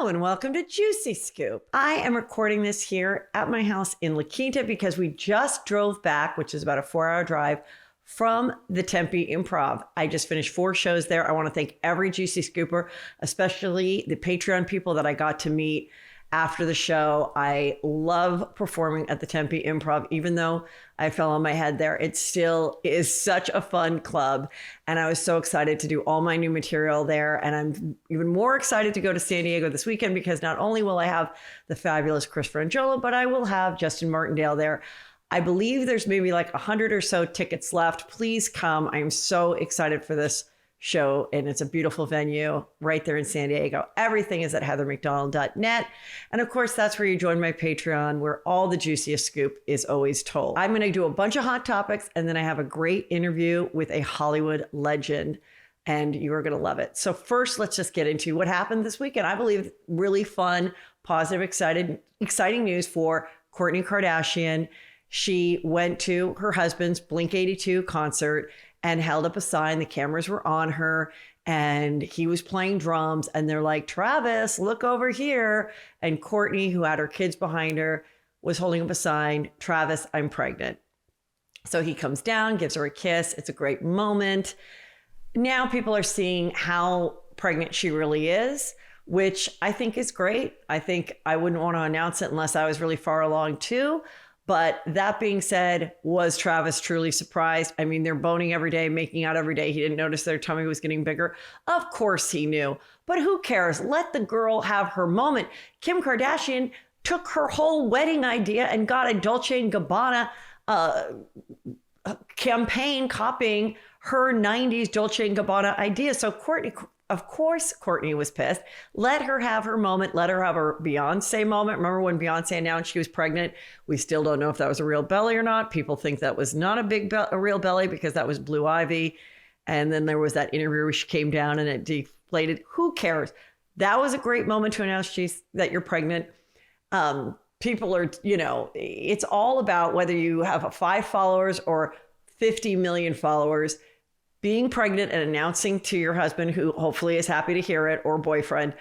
Hello and welcome to Juicy Scoop. I am recording this here at my house in La Quinta because we just drove back, which is about a 4-hour drive from the Tempe Improv. I just finished 4 shows there. I want to thank every Juicy Scooper, especially the Patreon people that I got to meet after the show. I love performing at the Tempe Improv, even though I fell on my head there. It still is such a fun club. And I was so excited to do all my new material there. And I'm even more excited to go to San Diego this weekend because not only will I have the fabulous Chris Frangiola, but I will have Justin Martindale there. I believe there's maybe like 100 or so tickets left. Please come. I'm so excited for this show, and it's a beautiful venue right there in San Diego. Everything is at heathermcdonald.net. And of course, that's where you join my Patreon, where all the juiciest scoop is always told. I'm going to do a bunch of hot topics, and then I have a great interview with a Hollywood legend, and you are going to love it. So first, let's just get into what happened this weekend. I believe really fun, positive, exciting news for Kourtney Kardashian. She went to her husband's Blink-182 concert and held up a sign. The cameras were on her and he was playing drums and they're like, Travis, look over here. And Kourtney, who had her kids behind her, was holding up a sign, Travis, I'm pregnant. So he comes down, gives her a kiss. It's a great moment. Now people are seeing how pregnant she really is, which I think is great. I think I wouldn't want to announce it unless I was really far along too. But that being said, was Travis truly surprised? I mean, they're boning every day, making out every day. He didn't notice their tummy was getting bigger. Of course he knew, but who cares? Let the girl have her moment. Kim Kardashian took her whole wedding idea and got a Dolce & Gabbana campaign copying her 90s Dolce & Gabbana idea. So of course, Kourtney was pissed. Let her have her moment. Let her have her Beyonce moment. Remember when Beyonce announced she was pregnant? We still don't know if that was a real belly or not. People think that was not a real belly because that was Blue Ivy. And then there was that interview where she came down and it deflated. Who cares? That was a great moment to announce that you're pregnant. People are, it's all about whether you have 5 followers or 50 million followers. Being pregnant and announcing to your husband, who hopefully is happy to hear it, or boyfriend,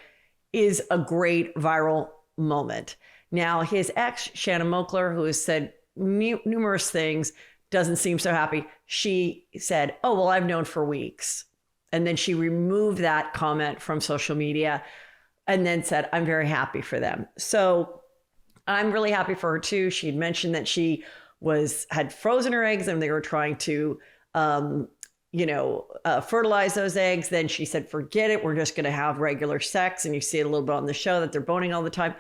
is a great viral moment. Now, his ex, Shannon Moakler, who has said numerous things, doesn't seem so happy. She said, oh, well, I've known for weeks. And then she removed that comment from social media and then said, I'm very happy for them. So I'm really happy for her too. She had mentioned that she had frozen her eggs and they were trying to fertilize those eggs. Then she said, forget it. We're just going to have regular sex. And you see it a little bit on the show that they're boning all the time.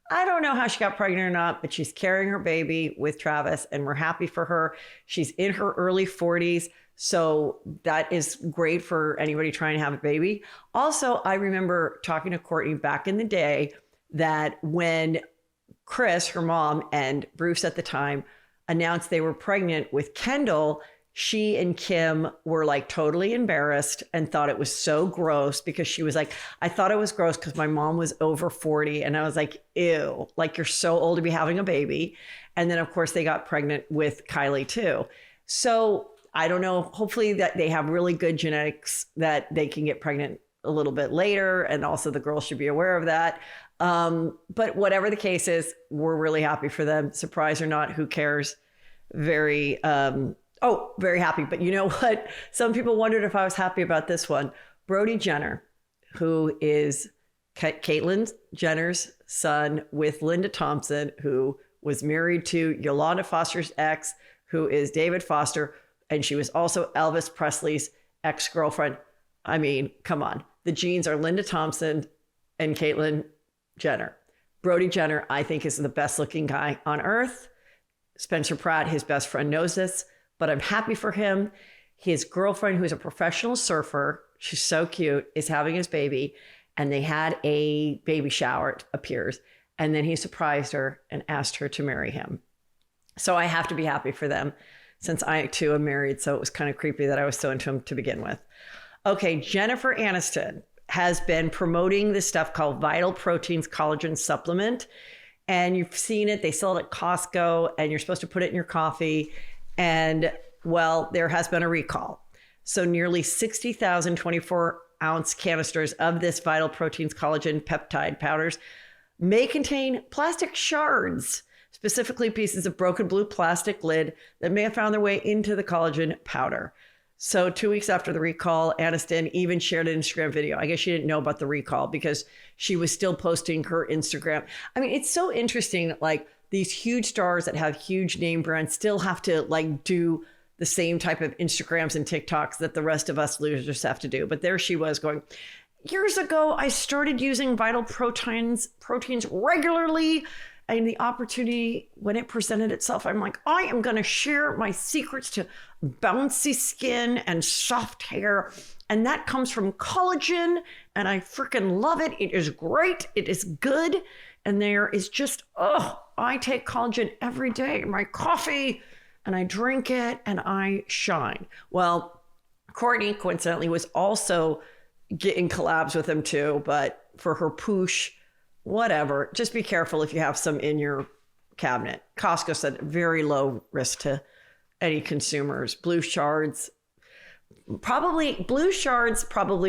I don't know how she got pregnant or not, but she's carrying her baby with Travis and we're happy for her. She's in her early 40s. So that is great for anybody trying to have a baby. Also, I remember talking to Kourtney back in the day that when Chris, her mom, and Bruce at the time announced they were pregnant with Kendall, she and Kim were like totally embarrassed and thought it was so gross because she was like, I thought it was gross because my mom was over 40. And I was like, ew, like you're so old to be having a baby. And then of course they got pregnant with Kylie too. So I don't know, hopefully that they have really good genetics that they can get pregnant a little bit later. And also the girls should be aware of that. But whatever the case is, we're really happy for them. Surprise or not, who cares? Very happy. But you know what? Some people wondered if I was happy about this one. Brody Jenner, who is Caitlyn Jenner's son with Linda Thompson, who was married to Yolanda Foster's ex, who is David Foster. And she was also Elvis Presley's ex-girlfriend. I mean, come on. The genes are Linda Thompson and Caitlyn Jenner. Brody Jenner, I think, is the best looking guy on earth. Spencer Pratt, his best friend, knows this. But I'm happy for him. His girlfriend, who's a professional surfer, she's so cute, is having his baby. And they had a baby shower, it appears. And then he surprised her and asked her to marry him. So I have to be happy for them since I too am married. So it was kind of creepy that I was so into him to begin with. Okay, Jennifer Aniston has been promoting this stuff called Vital Proteins Collagen Supplement. And you've seen it. They sell it at Costco and you're supposed to put it in your coffee. And well, there has been a recall. So nearly 60,000 24 ounce canisters of this Vital Proteins collagen peptide powders may contain plastic shards, specifically pieces of broken blue plastic lid that may have found their way into the collagen powder. So 2 weeks after the recall, Aniston even shared an Instagram video. I guess she didn't know about the recall because she was still posting her Instagram. I mean, it's so interesting, like these huge stars that have huge name brands still have to like do the same type of Instagrams and TikToks that the rest of us losers have to do. But there she was going, years ago, I started using Vital proteins regularly. And the opportunity, when it presented itself, I'm like, I am going to share my secrets to bouncy skin and soft hair. And that comes from collagen. And I freaking love it. It is great. It is good. And there is just, I take collagen every day in my coffee and I drink it and I shine. Well, Kourtney coincidentally was also getting collabs with him too, but for her poosh, whatever. Just be careful if you have some in your cabinet. Costco said very low risk to any consumers. Blue shards probably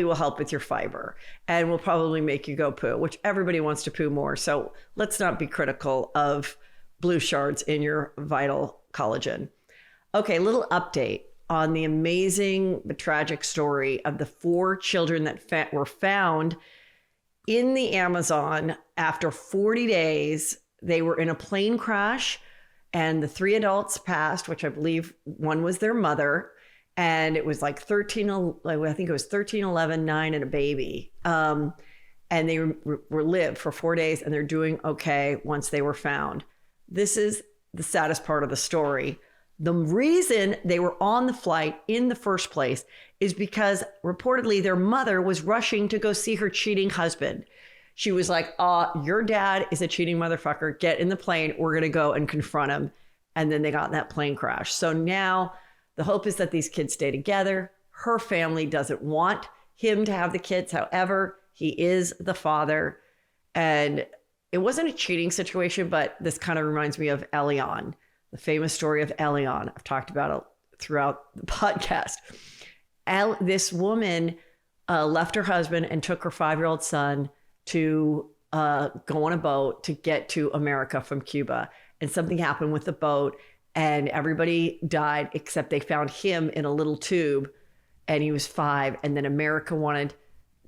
will help with your fiber and will probably make you go poo, which everybody wants to poo more. So let's not be critical of blue shards in your Vital collagen. Okay, little update on the amazing but tragic story of the 4 children that were found in the Amazon after 40 days. They were in a plane crash and the 3 adults passed, which I believe one was their mother. And it was like 13, I think it was 13, 11, 9 and a baby. And they were lived for 4 days and they're doing okay once they were found. This is the saddest part of the story. The reason they were on the flight in the first place is because reportedly their mother was rushing to go see her cheating husband. She was like, your dad is a cheating motherfucker. Get in the plane. We're going to go and confront him. And then they got in that plane crash. So now the hope is that these kids stay together. Her family doesn't want him to have the kids. However, he is the father. And it wasn't a cheating situation, but this kind of reminds me of Elion, the famous story of Elion. I've talked about it throughout the podcast. This woman left her husband and took her 5-year-old son to go on a boat to get to America from Cuba. And something happened with the boat and everybody died except they found him in a little tube and he was 5. And then America wanted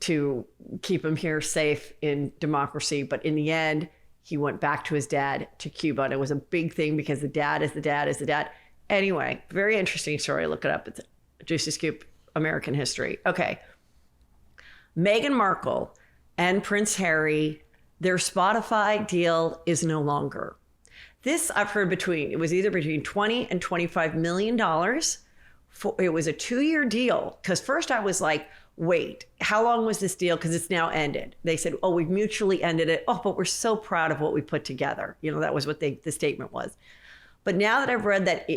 to keep him here safe in democracy. But in the end, he went back to his dad to Cuba. And it was a big thing because the dad is the dad is the dad. Anyway, very interesting story. Look it up. It's a Juicy Scoop American history. Okay. Meghan Markle and Prince Harry, their Spotify deal is no longer. This I've heard it was either between $20 and $25 million. It was a 2-year deal. Because first I was like, wait, how long was this deal? Because it's now ended. They said, we've mutually ended it. But we're so proud of what we put together. That was what the statement was. But now that I've read that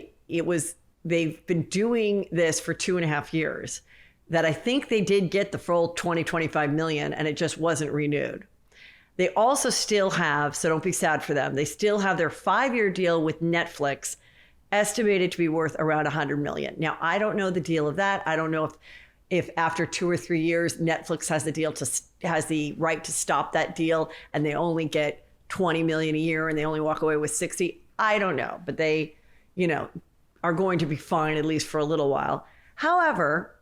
they've been doing this for 2.5 years, that I think they did get the full 25 million and it just wasn't renewed. They also still have, so don't be sad for them, they still have their 5-year deal with Netflix estimated to be worth around 100 million. Now, I don't know the deal of that. I don't know if after 2 or 3 years, Netflix has the right to stop that deal and they only get 20 million a year and they only walk away with 60. I don't know, but they, are going to be fine at least for a little while. However,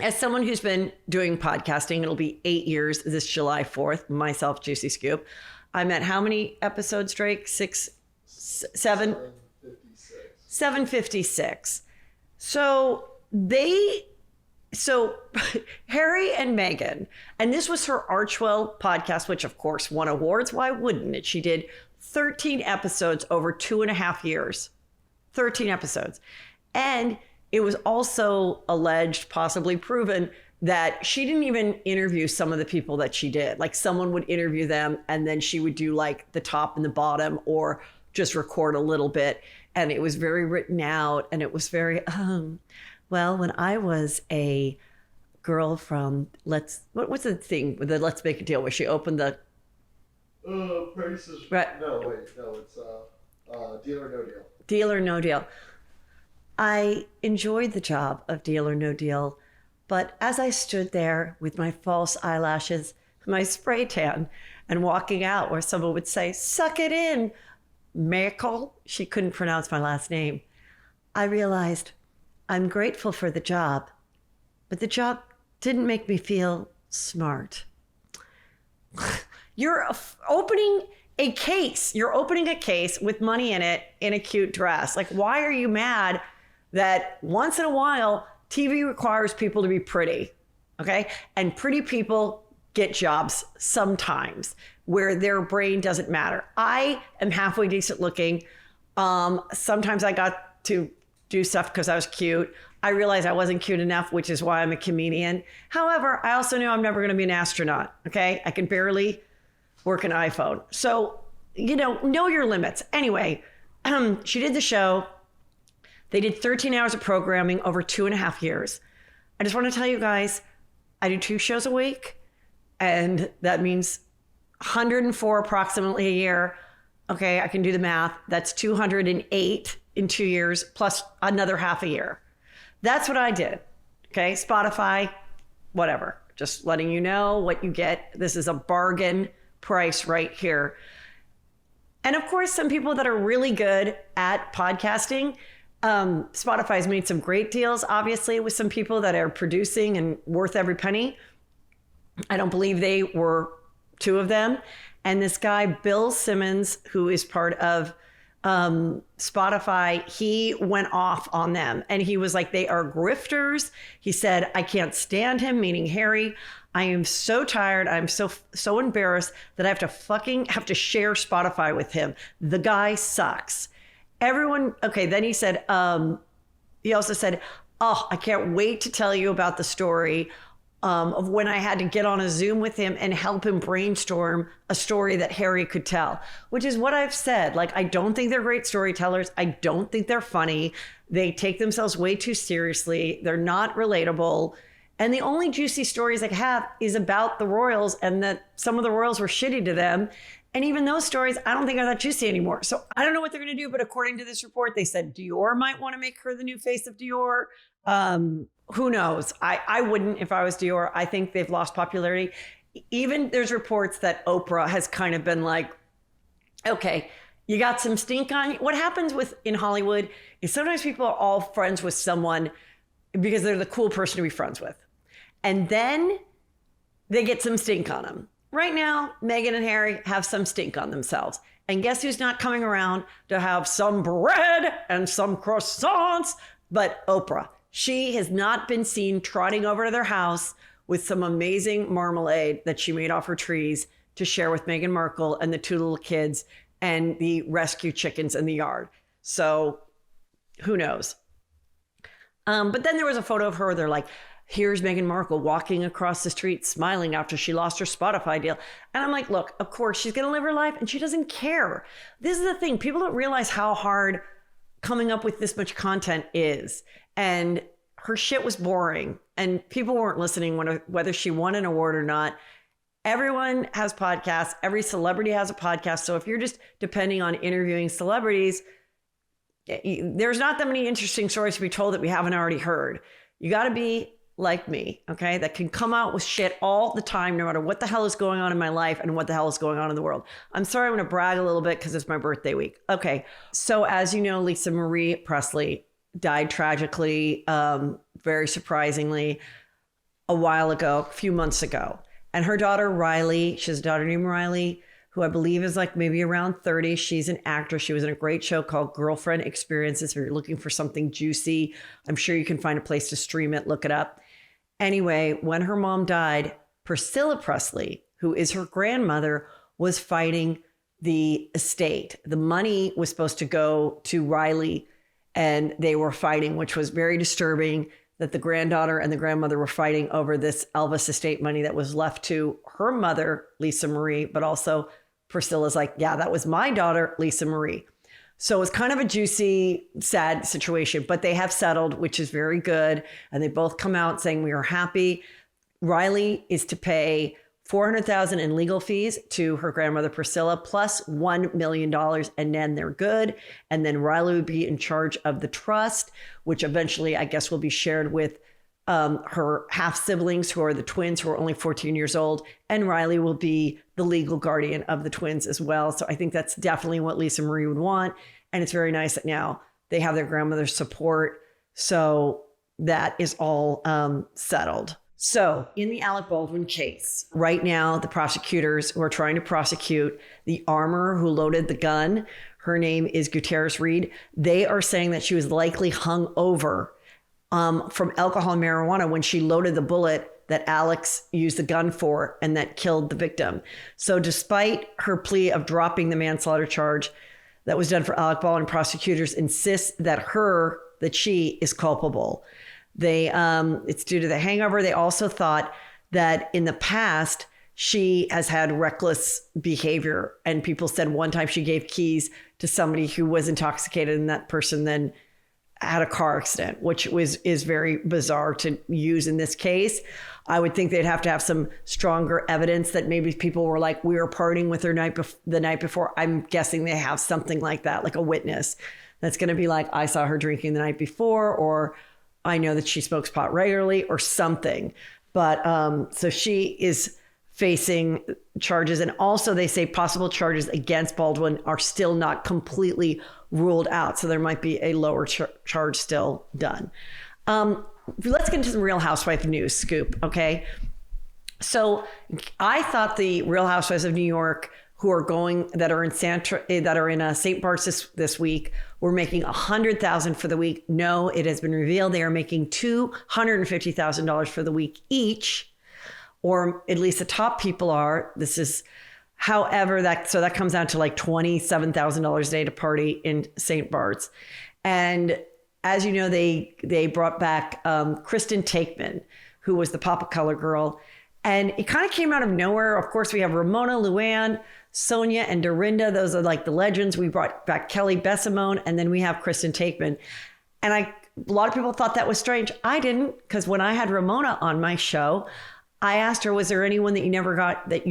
as someone who's been doing podcasting, it'll be 8 years this July 4th, myself, Juicy Scoop. I'm at how many episodes, Drake? 6, 7? 756. So Harry and Meghan, and this was her Archwell podcast, which of course won awards. Why wouldn't it? She did 13 episodes over 2.5 years. 13 episodes. And it was also alleged, possibly proven, that she didn't even interview some of the people that she did. Like someone would interview them and then she would do like the top and the bottom or just record a little bit. And it was very written out and it was very, well, when I was a girl from what's the thing with the Let's Make a Deal where she opened the... Prices. Right. No, it's Deal or No Deal. Deal or No Deal. I enjoyed the job of Deal or No Deal, But as I stood there with my false eyelashes, my spray tan, and walking out where someone would say, suck it in, Merkel, she couldn't pronounce my last name, I realized I'm grateful for the job, but the job didn't make me feel smart. You're opening a case. You're opening a case with money in it in a cute dress. Like, why are you mad that once in a while TV requires people to be pretty? Okay. And pretty people get jobs sometimes where their brain doesn't matter. I am halfway decent looking. Sometimes I got to do stuff because I was cute. I realized I wasn't cute enough, which is why I'm a comedian. However, I also knew I'm never going to be an astronaut. Okay. I can barely work an iPhone. So, know your limits. Anyway, she did the show. They did 13 hours of programming over 2.5 years. I just want to tell you guys, I do 2 shows a week, and that means 104 approximately a year. Okay, I can do the math. That's 208 in 2 years, plus another half a year. That's what I did. Okay, Spotify, whatever. Just letting you know what you get. This is a bargain price right here. And of course, some people that are really good at podcasting, Spotify has made some great deals, obviously, with some people that are producing and worth every penny. I don't believe they were 2 of them. And this guy, Bill Simmons, who is part of Spotify, he went off on them. And he was like, they are grifters. He said, I can't stand him, meaning Harry. I am so tired. I'm so embarrassed that I have to share Spotify with him. The guy sucks. Everyone. Okay. Then he said, he also said, oh, I can't wait to tell you about the story of when I had to get on a Zoom with him and help him brainstorm a story that Harry could tell, which is what I've said. Like, I don't think they're great storytellers. I don't think they're funny. They take themselves way too seriously. They're not relatable. And the only juicy stories I have is about the royals and that some of the royals were shitty to them. And even those stories, I don't think are that juicy anymore. So I don't know what they're going to do. But according to this report, they said Dior might want to make her the new face of Dior. Who knows? I wouldn't if I was Dior. I think they've lost popularity. Even there's reports that Oprah has kind of been like, okay, you got some stink on you. What happens in Hollywood is sometimes people are all friends with someone because they're the cool person to be friends with. And then they get some stink on them. Right now, Meghan and Harry have some stink on themselves. And guess who's not coming around to have some bread and some croissants? But Oprah. She has not been seen trotting over to their house with some amazing marmalade that she made off her trees to share with Meghan Markle and the 2 little kids and the rescue chickens in the yard. So who knows? But then there was a photo of her. They're like, here's Meghan Markle walking across the street smiling after she lost her Spotify deal. And I'm like, look, of course she's going to live her life and she doesn't care. This is the thing. People don't realize how hard coming up with this much content is. And her shit was boring and people weren't listening whether she won an award or not. Everyone has podcasts. Every celebrity has a podcast. So if you're just depending on interviewing celebrities, there's not that many interesting stories to be told that we haven't already heard. You got to be like me, okay, that can come out with shit all the time, no matter what the hell is going on in my life and what the hell is going on in the world. I'm sorry, I'm going to brag a little bit because it's my birthday week. Okay, so as you know, Lisa Marie Presley died tragically, very surprisingly, a while ago, a few months ago. And her daughter, Riley, she has a daughter named Riley, who I believe is like maybe around 30. She's an actress. She was in a great show called Girlfriend Experiences. If you're looking for something juicy, I'm sure you can find a place to stream it. Look it up. Anyway, when her mom died, Priscilla Presley, who is her grandmother, was fighting the estate. The money was supposed to go to Riley, and they were fighting, which was very disturbing that the granddaughter and the grandmother were fighting over this Elvis estate money that was left to her mother, Lisa Marie, but also Priscilla's like, yeah, that was my daughter, Lisa Marie. So it's kind of a juicy, sad situation, but they have settled, which is very good. And they both come out saying we are happy. Riley is to pay $400,000 in legal fees to her grandmother, Priscilla, plus $1 million. And then they're good. And then Riley would be in charge of the trust, which eventually I guess will be shared with her half siblings, who are the twins, who are only 14 years old, and Riley will be the legal guardian of the twins as well. So I think that's definitely what Lisa Marie would want. And it's very nice that now they have their grandmother's support. So that is all settled. So in the Alec Baldwin case, right now, the prosecutors who are trying to prosecute the armorer who loaded the gun, her name is Gutierrez Reed. They are saying that she was likely hung over from alcohol and marijuana when she loaded the bullet that Alex used the gun for and that killed the victim. So despite her plea of dropping the manslaughter charge that was done for Alec Baldwin, prosecutors insist that she is culpable. It's due to the hangover. They also thought that in the past, she has had reckless behavior. And people said one time she gave keys to somebody who was intoxicated, and that person then had a car accident, which is very bizarre to use in this case. I would think they'd have to have some stronger evidence that maybe people were like, we were partying with her the night before. I'm guessing they have something like that, like a witness that's going to be like, I saw her drinking the night before, or I know that she smokes pot regularly, or something. But so she is facing charges. And also they say possible charges against Baldwin are still not completely ruled out. So there might be a lower charge still done. Let's get into some Real Housewife news scoop. Okay. So I thought the Real Housewives of New York that are in St. Bart's this week were making $100,000 for the week. No, it has been revealed they are making $250,000 for the week each, or at least the top people are. However, that comes out to like $27,000 a day to party in St. Bart's. And as you know, they brought back Kristen Taekman, who was the Pop of Color girl. And it kind of came out of nowhere. Of course, we have Ramona, Luann, Sonia, and Dorinda. Those are like the legends. We brought back Kelly Bessimone, and then we have Kristen Taekman. And a lot of people thought that was strange. I didn't, because when I had Ramona on my show, I asked her, was there anyone that you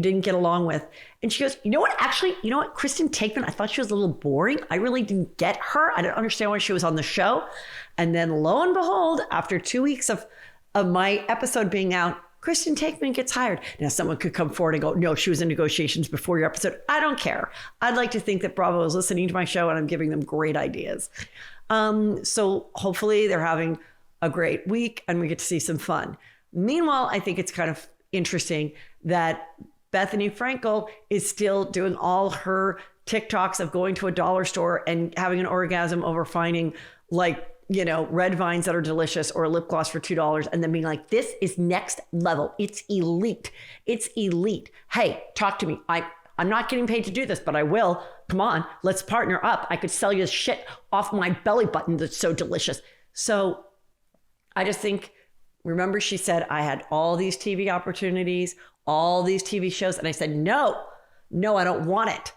didn't get along with? And she goes, you know what, Kristen Taekman, I thought she was a little boring. I really didn't get her. I didn't understand why she was on the show. And then lo and behold, after 2 weeks of my episode being out, Kristen Taekman gets hired. Now, someone could come forward and go, no, she was in negotiations before your episode. I don't care. I'd like to think that Bravo is listening to my show and I'm giving them great ideas. So hopefully they're having a great week and we get to see some fun. Meanwhile, I think it's kind of interesting that Bethany Frankel is still doing all her TikToks of going to a dollar store and having an orgasm over finding red vines that are delicious or a lip gloss for $2 and then being like, this is next level. It's elite. It's elite. Hey, talk to me. I'm not getting paid to do this, but I will. Come on, let's partner up. I could sell you shit off my belly button that's so delicious. So I just think, remember she said, I had all these TV opportunities, all these TV shows. And I said, no, I don't want it.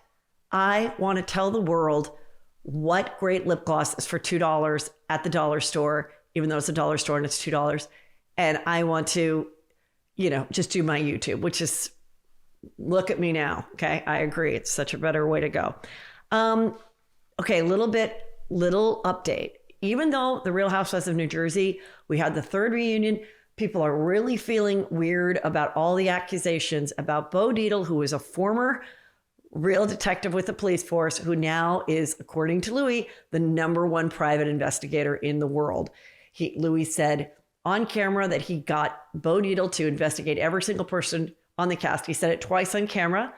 I want to tell the world what great lip gloss is for $2 at the dollar store, even though it's a dollar store and it's $2. And I want to, just do my YouTube, which is, look at me now. Okay. I agree. It's such a better way to go. Okay. Little update. Even though the Real Housewives of New Jersey, we had the third reunion, people are really feeling weird about all the accusations about Bo Dietl, who was a former real detective with the police force, who now is, according to Louis, the #1 private investigator in the world. Louis said on camera that he got Bo Dietl to investigate every single person on the cast. He said it twice on camera.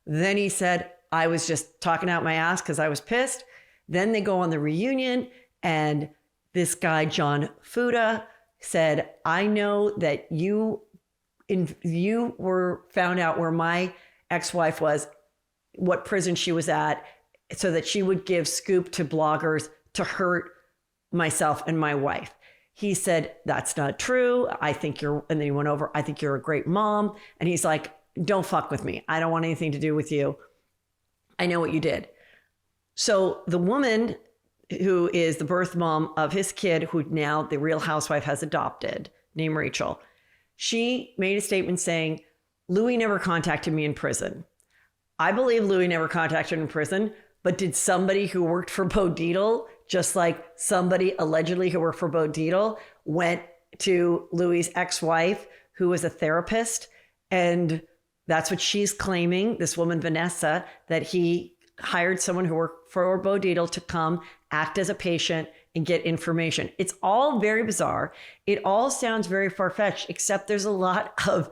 Then he said, I was just talking out my ass because I was pissed. Then they go on the reunion, and this guy, John Fuda, said, I know that you were found out where my ex-wife was, what prison she was at, so that she would give scoop to bloggers to hurt myself and my wife. He said, that's not true. And then he went over, I think you're a great mom. And he's like, don't fuck with me. I don't want anything to do with you. I know what you did. So the woman who is the birth mom of his kid, who now the Real Housewife has adopted, named Rachel, she made a statement saying, Louis never contacted me in prison. I believe Louis never contacted him in prison, but did somebody who worked for Bo Dietl, just like somebody allegedly who worked for Bo Dietl, went to Louie's ex-wife, who was a therapist. And that's what she's claiming, this woman, Vanessa, that he hired someone who worked for Bo Dietl to come act as a patient and get information. It's all very bizarre. It all sounds very far-fetched, except there's a lot of,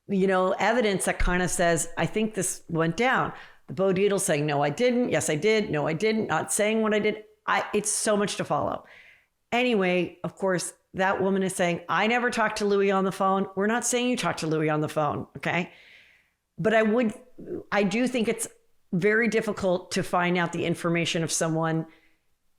evidence that kind of says, I think this went down. The Bo Dietl saying, no, I didn't. Yes, I did. No, I didn't. Not saying what I did. It's so much to follow. Anyway, of course, that woman is saying, I never talked to Louie on the phone. We're not saying you talked to Louie on the phone, okay? But I do think it's very difficult to find out the information of someone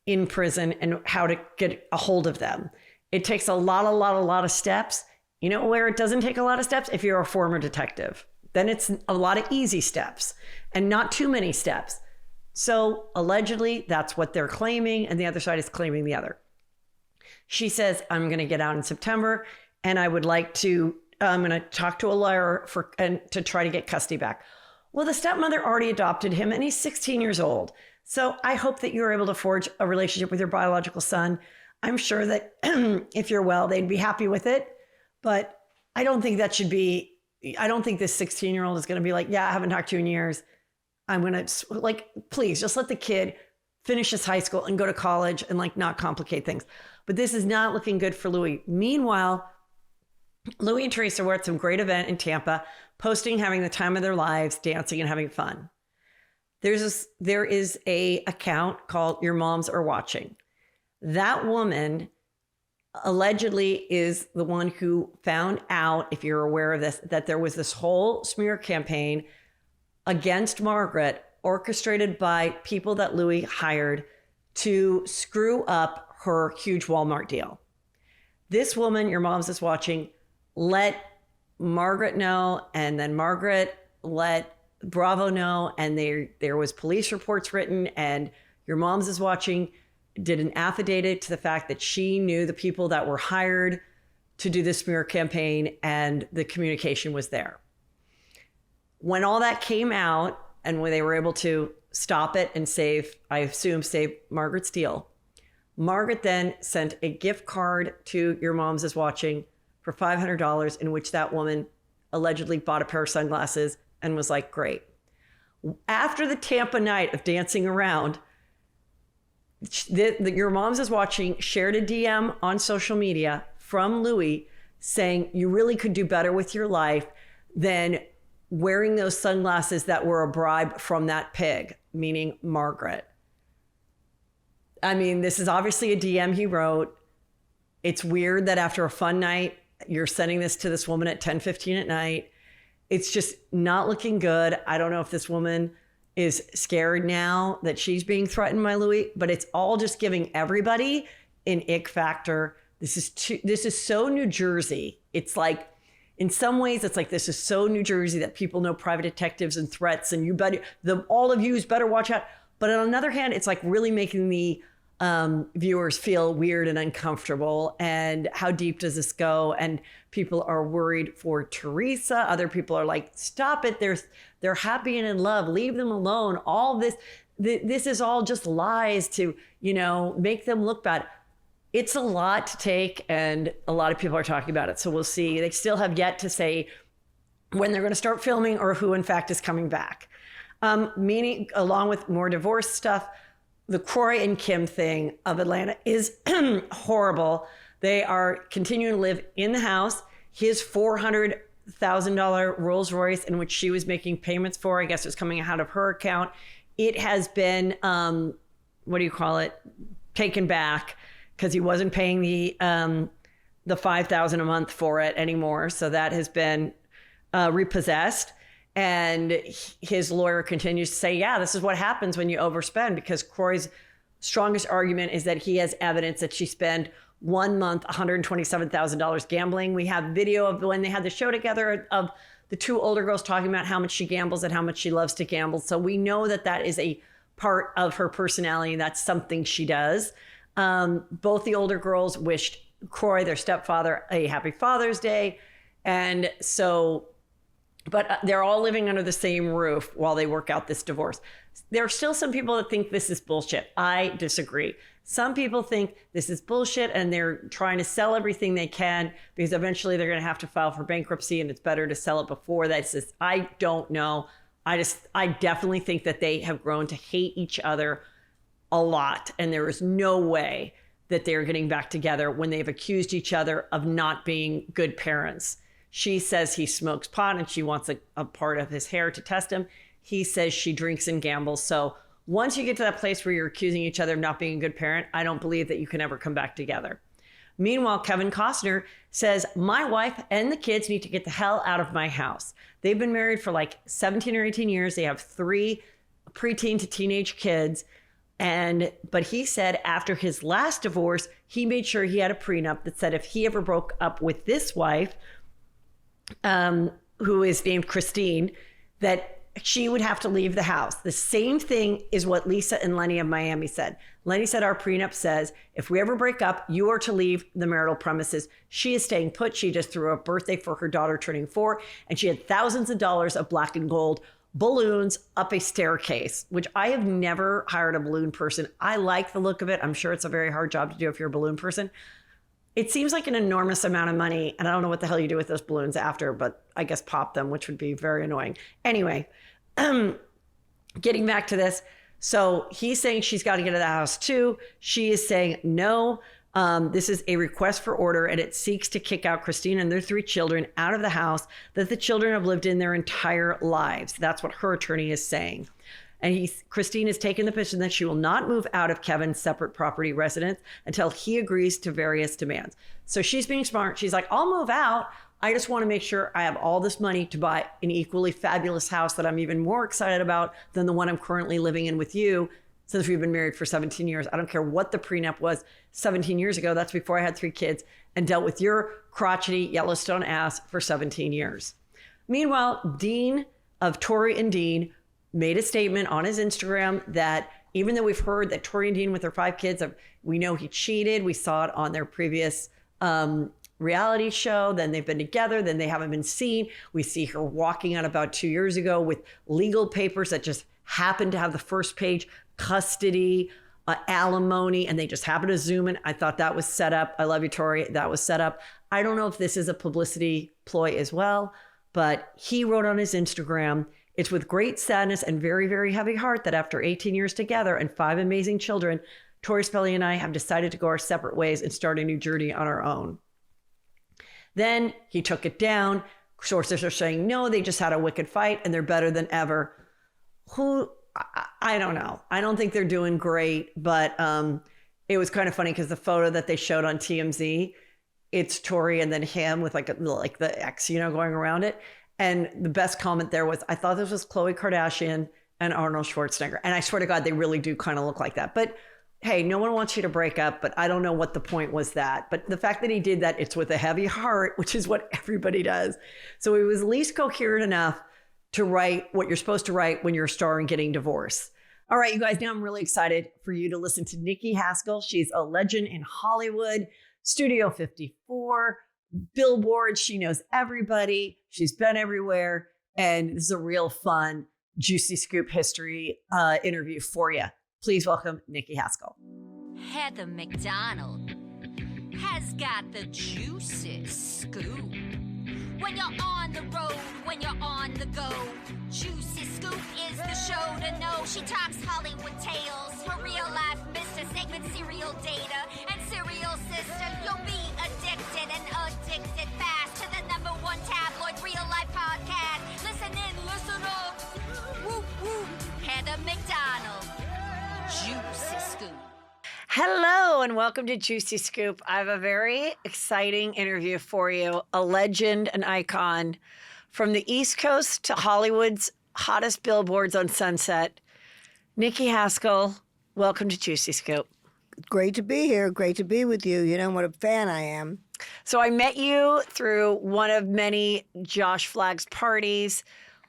in prison and how to get a hold of them. It takes a lot of steps. You know where it doesn't take a lot of steps? If you're a former detective. Then it's a lot of easy steps and not too many steps. So allegedly, that's what they're claiming, and the other side is claiming the other. She says, I'm going to get out in September, and I'm going to talk to a lawyer to try to get custody back. Well, the stepmother already adopted him, and he's 16 years old. So I hope that you're able to forge a relationship with your biological son. I'm sure that if you're well, they'd be happy with it. But I don't think this 16-year-old is going to be like, yeah, I haven't talked to you in years. I'm going to, please just let the kid finish his high school and go to college and not complicate things. But this is not looking good for Louie. Meanwhile, Louie and Teresa were at some great event in Tampa, posting, having the time of their lives, dancing and having fun. There is a account called Your Moms Are Watching. That woman allegedly is the one who found out, if you're aware of this, that there was this whole smear campaign against Margaret, orchestrated by people that Louie hired to screw up her huge Walmart deal. This woman, Your Moms Is Watching, let Margaret know, and then Margaret let Bravo know, and there was police reports written, and Your Moms Is Watching did an affidavit to the fact that she knew the people that were hired to do the smear campaign, and the communication was there. When all that came out, and when they were able to stop it and save Margaret's deal, Margaret then sent a gift card to Your Moms Is Watching for $500, in which that woman allegedly bought a pair of sunglasses and was like, great. After the Tampa night of dancing around, Your Moms Is Watching shared a DM on social media from Louie saying, you really could do better with your life than wearing those sunglasses that were a bribe from that pig, meaning Margaret. I mean, this is obviously a DM he wrote. It's weird that after a fun night, you're sending this to this woman at 10:15 at night. It's just not looking good. I don't know if this woman is scared now that she's being threatened by Louie, but it's all just giving everybody an ick factor. This is so New Jersey. It's like, in some ways, it's like, this is so New Jersey that people know private detectives and threats, and all of you better watch out. But on another hand, it's like really making the viewers feel weird and uncomfortable. And how deep does this go? And people are worried for Teresa. Other people are like, stop it. They're happy and in love. Leave them alone. All this is all just lies to, make them look bad. It's a lot to take, and a lot of people are talking about it. So we'll see. They still have yet to say when they're going to start filming or who, in fact, is coming back. Meaning, along with more divorce stuff, the Kroy and Kim thing of Atlanta is horrible. They are continuing to live in the house. His $400,000 Rolls Royce, in which she was making payments for, I guess it was coming out of her account. It has been, taken back, because he wasn't paying the $5,000 a month for it anymore. So that has been repossessed. And his lawyer continues to say, yeah, this is what happens when you overspend, because Kroy's strongest argument is that he has evidence that she spent 1 month, $127,000 gambling. We have video of when they had the show together of the two older girls talking about how much she gambles and how much she loves to gamble. So we know that that is a part of her personality. That's something she does. Both the older girls wished Kroy, their stepfather, a happy Father's Day. And so, but they're all living under the same roof while they work out this divorce. There are still some people that think this is bullshit. I disagree. Some people think this is bullshit and they're trying to sell everything they can because eventually they're going to have to file for bankruptcy and it's better to sell it before that. I don't know. I definitely think that they have grown to hate each other a lot. And there is no way that they're getting back together when they've accused each other of not being good parents. She says he smokes pot and she wants a part of his hair to test him. He says she drinks and gambles. So once you get to that place where you're accusing each other of not being a good parent, I don't believe that you can ever come back together. Meanwhile, Kevin Costner says, my wife and the kids need to get the hell out of my house. They've been married for like 17 or 18 years. They have 3 preteen to teenage kids. But he said after his last divorce, he made sure he had a prenup that said if he ever broke up with this wife, who is named Christine, that she would have to leave the house. The same thing is what Lisa and Lenny of Miami said. Lenny said, our prenup says, if we ever break up, you are to leave the marital premises. She is staying put. She just threw a birthday for her daughter turning 4, and she had thousands of dollars of black and gold balloons up a staircase, which I have never hired a balloon person. I like the look of it. I'm sure it's a very hard job to do if you're a balloon person. It seems like an enormous amount of money, and I don't know what the hell you do with those balloons after, but I guess pop them, which would be very annoying. Anyway, getting back to this. So he's saying she's got to get out of the house too. She is saying no. This is a request for order, and it seeks to kick out Christine and their 3 children out of the house that the children have lived in their entire lives. That's what her attorney is saying. And Christine has taken the position that she will not move out of Kevin's separate property residence until he agrees to various demands. So she's being smart. She's like, I'll move out. I just want to make sure I have all this money to buy an equally fabulous house that I'm even more excited about than the one I'm currently living in with you since we've been married for 17 years. I don't care what the prenup was 17 years ago. That's before I had 3 kids and dealt with your crotchety Yellowstone ass for 17 years. Meanwhile, Dean of Tori and Dean made a statement on his Instagram that even though we've heard that Tori and Dean with their 5 kids, we know he cheated. We saw it on their previous reality show. Then they've been together. Then they haven't been seen. We see her walking out about 2 years ago with legal papers that just happened to have the first page custody, alimony, and they just happened to zoom in. I thought that was set up. I love you, Tori. That was set up. I don't know if this is a publicity ploy as well, but he wrote on his Instagram, it's with great sadness and very, very heavy heart that after 18 years together and 5 amazing children, Tori Spelling and I have decided to go our separate ways and start a new journey on our own. Then he took it down. Sources are saying, no, they just had a wicked fight and they're better than ever. I don't know. I don't think they're doing great, but it was kind of funny because the photo that they showed on TMZ, it's Tori and then him with like the X, going around it. And the best comment there was, I thought this was Khloe Kardashian and Arnold Schwarzenegger. And I swear to God, they really do kind of look like that. But hey, no one wants you to break up, but I don't know what the point was that. But the fact that he did that, it's with a heavy heart, which is what everybody does. So he was at least coherent enough to write what you're supposed to write when you're a star and getting divorced. All right, you guys, now I'm really excited for you to listen to Nikki Haskell. She's a legend in Hollywood, Studio 54, billboards. She knows everybody. She's been everywhere. And this is a real fun, juicy scoop history interview for you. Please welcome Nikki Haskell. Heather McDonald has got the juiciest scoop. When you're on the road, when you're on the go, Juicy Scoop is the show to know. She talks Hollywood tales, her real life Mr. Segment serial data and serial sister. You'll be addicted and addicted fast to the #1 tabloid real life podcast. Listen in, listen up. Woo woo. Heather McDonald. Juicy Scoop. Hello and welcome to Juicy Scoop. I have a very exciting interview for you. A legend, an icon from the East Coast to Hollywood's hottest billboards on Sunset. Nikki Haskell, welcome to Juicy Scoop. Great to be here. Great to be with you. You know what a fan I am. So I met you through one of many Josh Flagg's parties.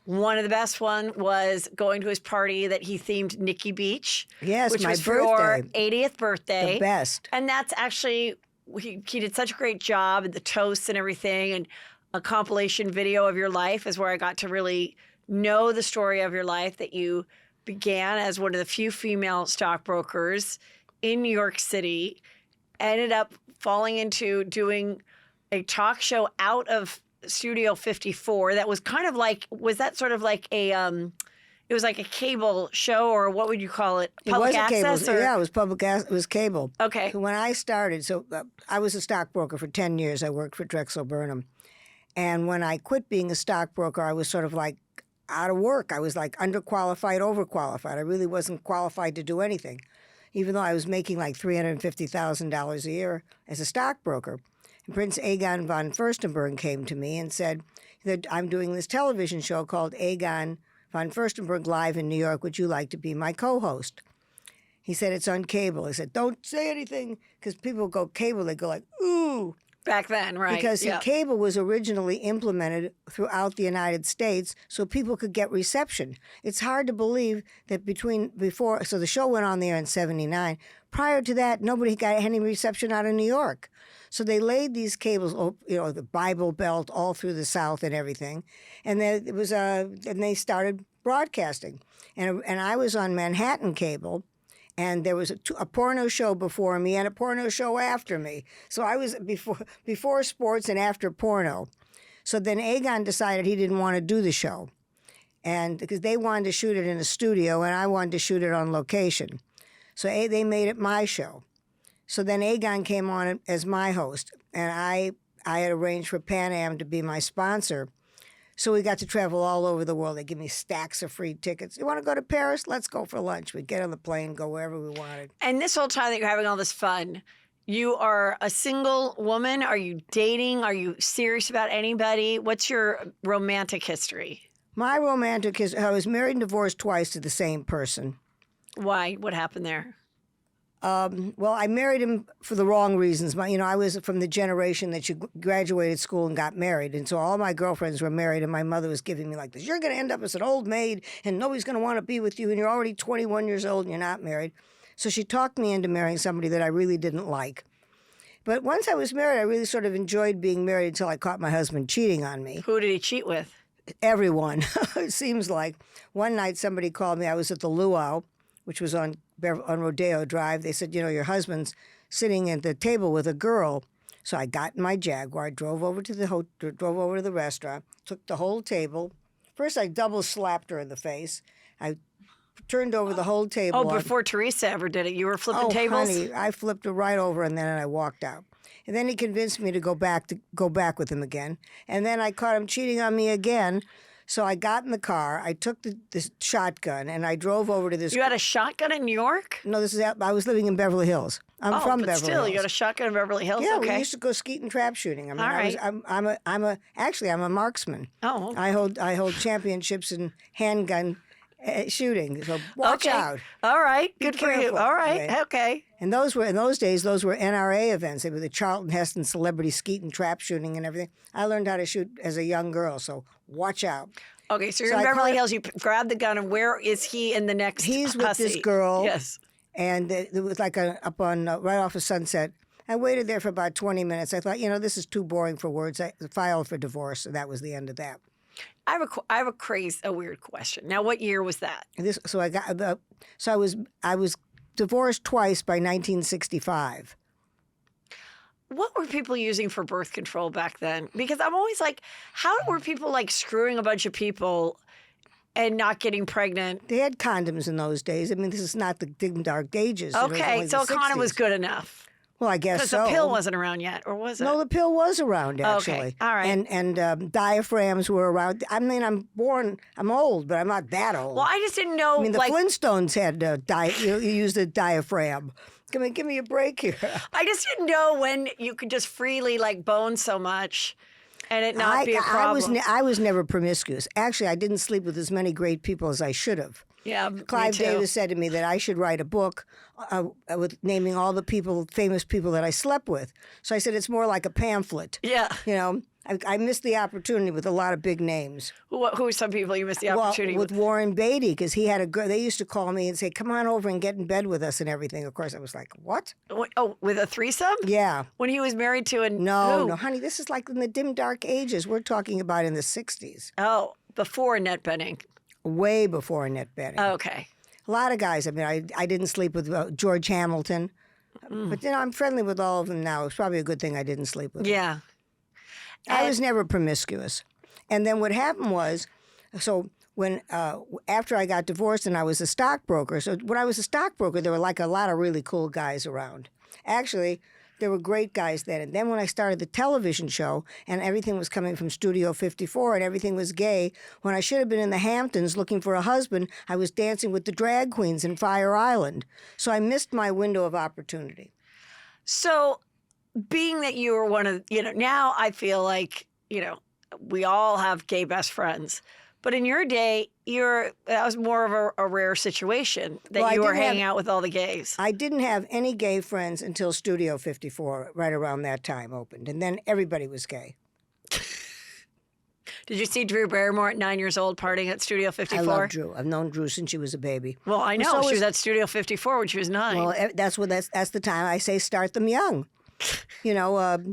One of the best one was going to his party that he themed Nikki Beach. Yes, which my was for birthday. your 80th birthday. The best. And that's actually, he did such a great job, the toasts and everything, and a compilation video of your life is where I got to really know the story of your life, that you began as one of the few female stockbrokers in New York City, ended up falling into doing a talk show out of Studio 54 that was kind of like, was that sort of like a, it was like a cable show, or what would you call it? Public access? Cable. Yeah, it was it was cable. Okay. So when I started, I was a stockbroker for 10 years. I worked for Drexel Burnham. And when I quit being a stockbroker, I was sort of like out of work. I was like underqualified, overqualified. I really wasn't qualified to do anything, even though I was making like $350,000 a year as a stockbroker. And Prince Egon von Furstenberg came to me and said that I'm doing this television show called Egon von Furstenberg Live in New York. Would you like to be my co-host? He said, it's on cable. He said, don't say anything, because people go cable, they go like, ooh. Back then, right. Because see, cable was originally implemented throughout the United States so people could get reception. It's hard to believe that so the show went on there in 1979. Prior to that, nobody got any reception out of New York. So they laid these cables, the Bible Belt all through the South and everything. And then and they started broadcasting. And I was on Manhattan cable. And there was a porno show before me and a porno show after me. So I was before sports and after porno. So then Egon decided he didn't want to do the show, and because they wanted to shoot it in a studio and I wanted to shoot it on location. So they made it my show. So then Egon came on as my host, and I had arranged for Pan Am to be my sponsor. So we got to travel all over the world. They give me stacks of free tickets. You want to go to Paris? Let's go for lunch. We'd get on the plane, go wherever we wanted. And this whole time that you're having all this fun, you are a single woman. Are you dating? Are you serious about anybody? What's your romantic history? My romantic history, I was married and divorced twice to the same person. Why? What happened there? Well, I married him for the wrong reasons. I was from the generation that you graduated school and got married. And so all my girlfriends were married, and my mother was giving me like this, you're going to end up as an old maid and nobody's going to want to be with you, and you're already 21 years old and you're not married. So she talked me into marrying somebody that I really didn't like. But once I was married, I really sort of enjoyed being married until I caught my husband cheating on me. Who did he cheat with? Everyone, it seems like. One night somebody called me. I was at the Luau, which was on Rodeo Drive. They said, your husband's sitting at the table with a girl. So I got in my Jaguar, drove over to the restaurant, took the whole table. First, I double slapped her in the face. I turned over the whole table. Oh, before Teresa ever did it, you were flipping tables? Oh, honey, I flipped her right over, and then I walked out. And then he convinced me to go back with him again. And then I caught him cheating on me again. So I got in the car, I took the shotgun, and I drove over to this. You had a shotgun in New York? No, I was living in Beverly Hills. I'm from Beverly Hills. Still, you got a shotgun in Beverly Hills? Yeah, okay. We used to go skeet and trap shooting. I mean, All right. I'm a marksman. Oh. Okay. I hold championships in handgun shooting. So watch out. All right. Good for you. All right. Okay. And in those days, those were NRA events. They were the Charlton Heston celebrity skeet and trap shooting and everything. I learned how to shoot as a young girl, so watch out. Okay, so you're in Beverly Hills. You grab the gun, and where is he in the next He's with hussy? this girl. Yes. And it was like up on right off of Sunset. I waited there for about 20 minutes. I thought, this is too boring for words. I filed for divorce, and that was the end of that. I have a weird question. Now, what year was that? I was divorced twice by 1965. What were people using for birth control back then? Because I'm always like, how were people like screwing a bunch of people and not getting pregnant? They had condoms in those days. I mean, this is not the dim dark ages. Okay, so a condom was good enough. Well, I guess so. Because the pill wasn't around yet, or was it? No, the pill was around, actually. Okay, all right. And diaphragms were around. I mean, I'm old, but I'm not that old. Well, I just didn't know. I mean, the Flintstones had you used a diaphragm. Give me a break here. I just didn't know when you could just freely like bone so much and it not be a problem. I was never promiscuous. Actually, I didn't sleep with as many great people as I should have. Yeah, Clive Davis said to me that I should write a book with naming all the famous people that I slept with. So I said it's more like a pamphlet. Yeah. I missed the opportunity with a lot of big names. Who are some people you missed the opportunity with? Warren Beatty, because he had a girl. They used to call me and say, come on over and get in bed with us and everything. Of course, I was like, what? Oh, with a threesome? Yeah. When he was married to No, honey, this is like in the dim, dark ages. We're talking about in the 60s. Oh, before Annette Bening. Way before Annette Bening. Okay. A lot of guys. I mean, I didn't sleep with George Hamilton. But I'm friendly with all of them now. It's probably a good thing I didn't sleep with them. Yeah. I was never promiscuous. And then what happened was, so when after I got divorced and I was a stockbroker, so when I was a stockbroker, there were like a lot of really cool guys around. Actually, there were great guys then. And then when I started the television show and everything was coming from Studio 54 and everything was gay, when I should have been in the Hamptons looking for a husband, I was dancing with the drag queens in Fire Island. So I missed my window of opportunity. So being that you were one of, now I feel like, we all have gay best friends. But in your day, that was more of a rare situation that you were hanging out with all the gays. I didn't have any gay friends until Studio 54, right around that time opened. And then everybody was gay. Did you see Drew Barrymore at 9 years old partying at Studio 54? I love Drew. I've known Drew since she was a baby. Well, I know. She was at Studio 54 when she was 9. Well, that's the time I say start them young.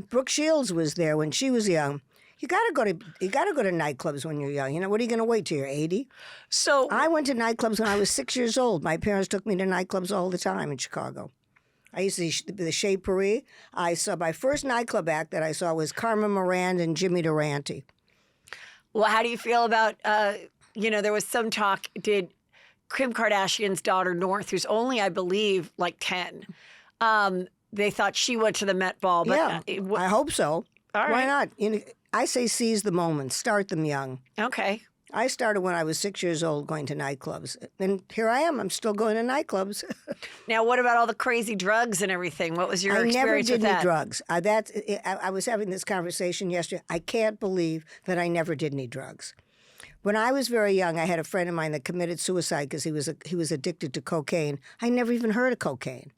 Brooke Shields was there when she was young. You gotta go to nightclubs when you're young. What are you gonna wait till you're 80? So I went to nightclubs when I was 6 years old. My parents took me to nightclubs all the time in Chicago. I used to see the Chez Paris. I saw my first nightclub act that I saw was Carmen Miranda and Jimmy Durante. Well, how do you feel about there was some talk, did Kim Kardashian's daughter North, who's only, I believe, like 10, they thought she went to the Met Ball. But yeah, I hope so. All right. Why not? I say seize the moment. Start them young. Okay. I started when I was 6 years old going to nightclubs. And here I am. I'm still going to nightclubs. Now, what about all the crazy drugs and everything? What was your experience with that? I never did any drugs. I was having this conversation yesterday. I can't believe that I never did any drugs. When I was very young, I had a friend of mine that committed suicide because he was addicted to cocaine. I never even heard of cocaine.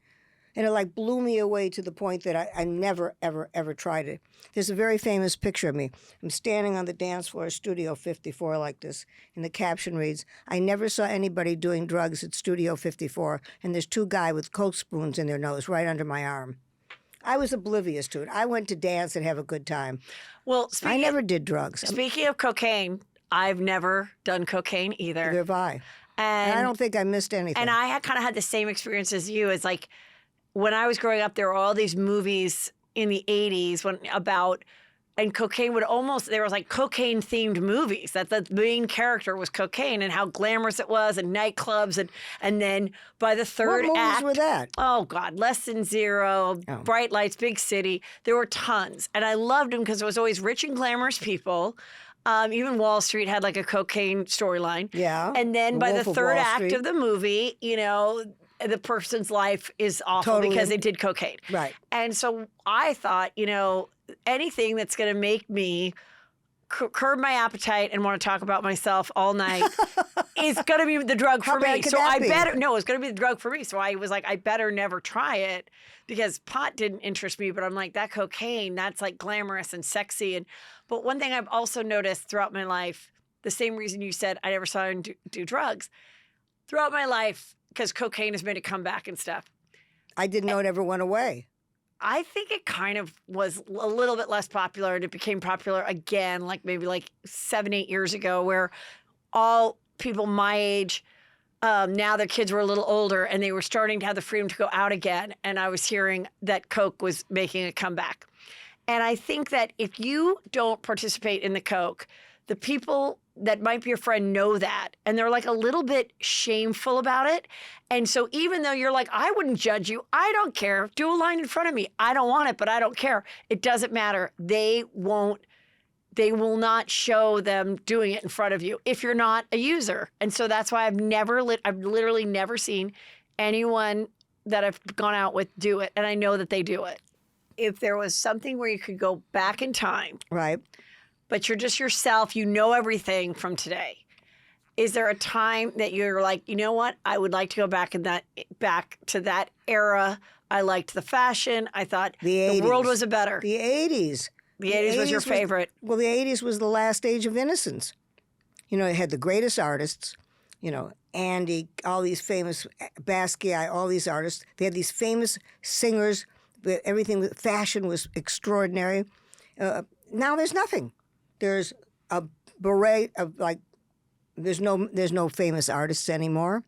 And it blew me away to the point that I never, ever, ever tried it. There's a very famous picture of me. I'm standing on the dance floor, Studio 54 like this, and the caption reads, I never saw anybody doing drugs at Studio 54, and there's 2 guys with Coke spoons in their nose right under my arm. I was oblivious to it. I went to dance and have a good time. Well, I never did drugs. Speaking of cocaine, I've never done cocaine either. Neither have I. And I don't think I missed anything. And I kind of had the same experience as you. It's like, when I was growing up, there were all these movies in the 80s and cocaine there was like cocaine themed movies that the main character was cocaine and how glamorous it was and nightclubs. And then by the third what act. movies were that? Oh God, Less Than Zero, Bright Lights, Big City. There were tons. And I loved them because it was always rich and glamorous people. Even Wall Street had like a cocaine storyline. Yeah. And then by the third act of the movie, the person's life is awful because they did cocaine. Right. And so I thought, anything that's going to make me curb my appetite and want to talk about myself all night is going to be the drug for me. So it's going to be the drug for me. So I was like, I better never try it because pot didn't interest me. But I'm like, that cocaine, that's like glamorous and sexy. But one thing I've also noticed throughout my life, the same reason you said I never saw him do drugs, throughout my life, because cocaine has made a comeback and stuff. I didn't know it ever went away. I think it kind of was a little bit less popular, and it became popular again, maybe 7-8 years ago, where all people my age, now their kids were a little older, and they were starting to have the freedom to go out again. And I was hearing that Coke was making a comeback. And I think that if you don't participate in the Coke, the people that might be your friend know that, and they're a little bit shameful about it. And so even though you're like, I wouldn't judge you, I don't care. Do a line in front of me. I don't want it, but I don't care. It doesn't matter. They will not show them doing it in front of you if you're not a user. And so that's why I've literally never seen anyone that I've gone out with do it. And I know that they do it. If there was something where you could go back in time. Right. But you're just yourself, you know everything from today. Is there a time that you're like, you know what? I would like to go back to that era. I liked the fashion. I thought the world was better. The 80s. The 80s was your favorite. Well, the 80s was the last age of innocence. It had the greatest artists, Andy, all these famous, Basquiat, all these artists. They had these famous singers. Everything, fashion was extraordinary. Now there's nothing. There's a beret of there's no famous artists anymore.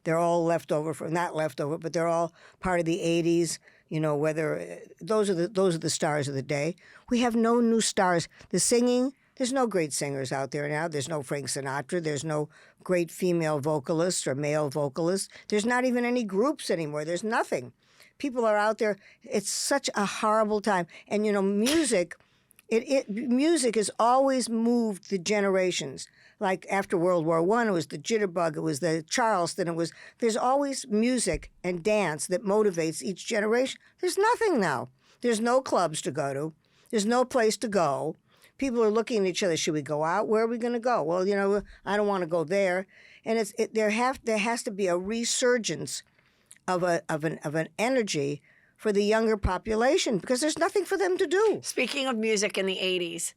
They're all not leftover, but they're all part of the 80s. You know, whether those are the stars of the day. We have no new stars. The singing, there's no great singers out there now. There's no Frank Sinatra. There's no great female vocalists or male vocalists. There's not even any groups anymore. There's nothing. People are out there. It's such a horrible time. And, you know, music, music has always moved the generations. Like after World War I, it was the jitterbug, it was the Charleston, there's always music and dance that motivates each generation. There's nothing now. There's no clubs to go to. There's no place to go. People are looking at each other. Should we go out? Where are we going to go? Well, you know, I don't want to go there. And there has to be a resurgence of an energy for the younger population because there's nothing for them to do. Speaking of music in the 80s,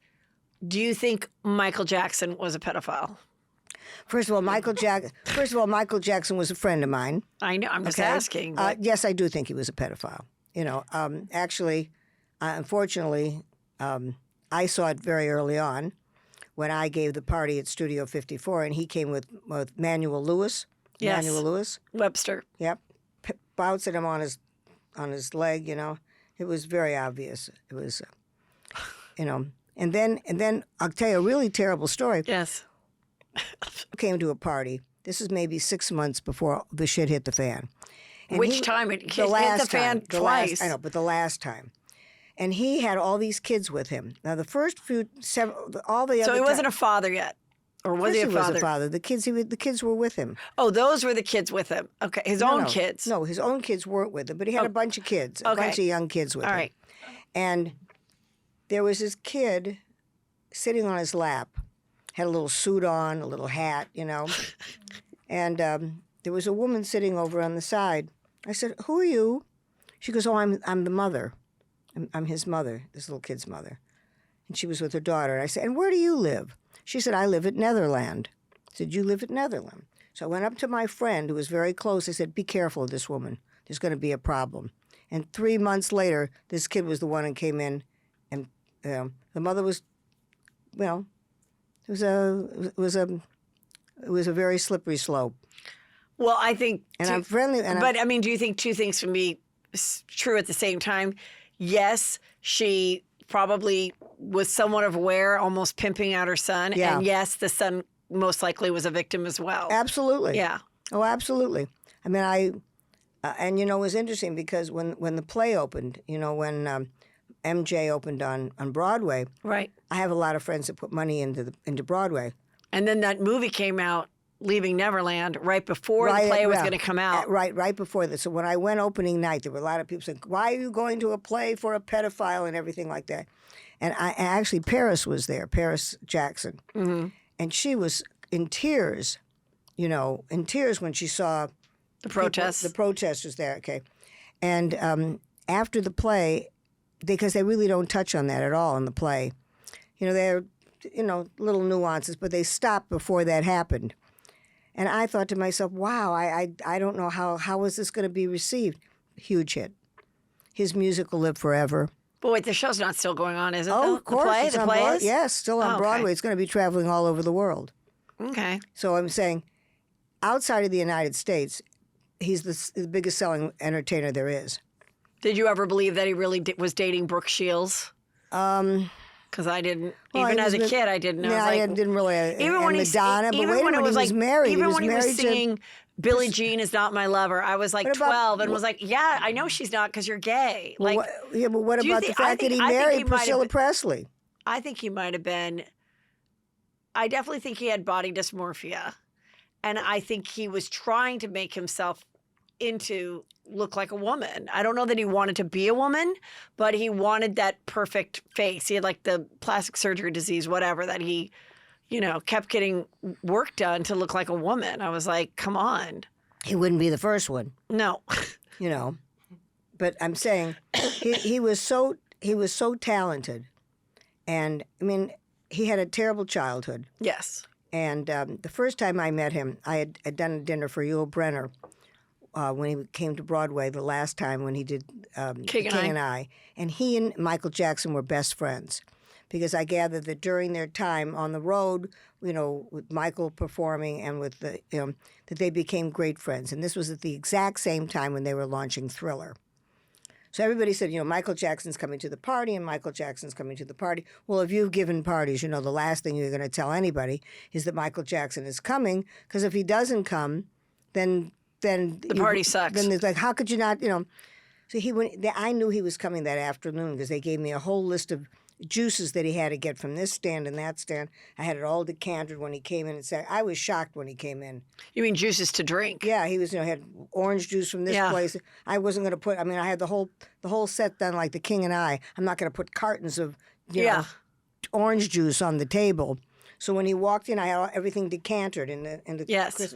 do you think Michael Jackson was a pedophile? First of all, Michael Jackson was a friend of mine. I know. I'm just asking. Yes, I do think he was a pedophile. You know, actually, unfortunately, I saw it very early on when I gave the party at Studio 54, and he came with Manuel Lewis. Yes. Manuel Lewis. Webster. Yep. Bouncing him on his leg. You know, it was very obvious. It was, you know. And then I'll tell you a really terrible story. Yes. Came to a party. This is maybe 6 months before the shit hit the fan. And Which time? It hit the fan time, twice. I know, but the last time. And he had all these kids with him. Now, the first all the other So he wasn't a father yet? Or was he a he father? was a father. The kids were with him. Oh, those were the kids with him. Okay. His own kids. No, his own kids weren't with him, but he had a bunch of kids, a bunch of young kids with him. All right. And there was this kid sitting on his lap, had a little suit on, a little hat, you know. And there was a woman sitting over on the side. I said, "Who are you?" She goes, "Oh, I'm the mother. I'm his mother, this little kid's mother." And she was with her daughter. And I said, "And where do you live?" She said, "I live at Netherland." I said, "You live at Netherland?" So I went up to my friend who was very close. I said, "Be careful of this woman. There's going to be a problem." And 3 months later, this kid was the one who came in, and the mother was, well, it was a very slippery slope. Well, I think. I'm friendly. But I mean, do you think two things can be true at the same time? Yes, she probably was somewhat aware, almost pimping out her son. Yeah. And yes, the son most likely was a victim as well. Absolutely. Yeah. Oh, absolutely. I mean, and you know, it was interesting because when the play opened, you know, when MJ opened on Broadway, Right. I have a lot of friends that put money into Broadway. And then that movie came out, Leaving Neverland, right before the play was going to come out. Right before this. So when I went opening night, there were a lot of people saying, "Why are you going to a play for a pedophile?" and everything like that. And actually, Paris was there, Paris Jackson. Mm-hmm. And she was in tears, you know, when she saw The protests. the protesters there, okay. And after the play, because they really don't touch on that at all in the play, you know, they're, you know, little nuances, but they stopped before that happened. And I thought to myself, wow, I don't know how is this going to be received? Huge hit. His music will live forever. But wait, the show's not still going on, is it? Oh, of course. The play is? Yes, still on Oh, okay. Broadway. It's going to be traveling all over the world. Okay. So I'm saying, outside of the United States, he's the biggest selling entertainer there is. Did you ever believe that he really was dating Brooke Shields? Because I didn't. Well, even he as was a kid, I didn't know. Yeah, I I was like, didn't really. even when Madonna, but wait a minute, he was married. Even when he was married to- singing "Billie Jean is not my lover," I was like What about- 12 and was like, "Yeah, I know she's not because you're gay." Well, Like, but what do you about the think- I fact think- that he I think married he might have Priscilla been- Presley? I think he might have been. I definitely think he had body dysmorphia, and I think he was trying to make himself look like a woman. I don't know that he wanted to be a woman, but he wanted that perfect face. He had like the plastic surgery disease, whatever, that he, you know, kept getting work done to look like a woman. I was like, come on. He wouldn't be the first one, No. you know. But I'm saying he was so talented, and I mean he had a terrible childhood. Yes. And the first time I met him, I had done a dinner for Yul Brynner when he came to Broadway the last time when he did King and and I. And he and Michael Jackson were best friends because I gather that during their time on the road, with Michael performing and with that they became great friends. And this was at the exact same time when they were launching Thriller. So everybody said, Michael Jackson's coming to the party and Michael Jackson's coming to the party. Well, if you've given parties, the last thing you're going to tell anybody is that Michael Jackson is coming, because if he doesn't come, then the party sucks. Then it's like, how could you not, So I knew he was coming that afternoon because they gave me a whole list of juices that he had to get from this stand and that stand. I had it all decanted when he came in and said, I was shocked when he came in. You mean juices to drink? Yeah, he was, had orange juice from this place. I wasn't going to put, I had the whole set done like The King and I. I'm not going to put cartons of, orange juice on the table. So when he walked in, I had everything decanted in the Yes.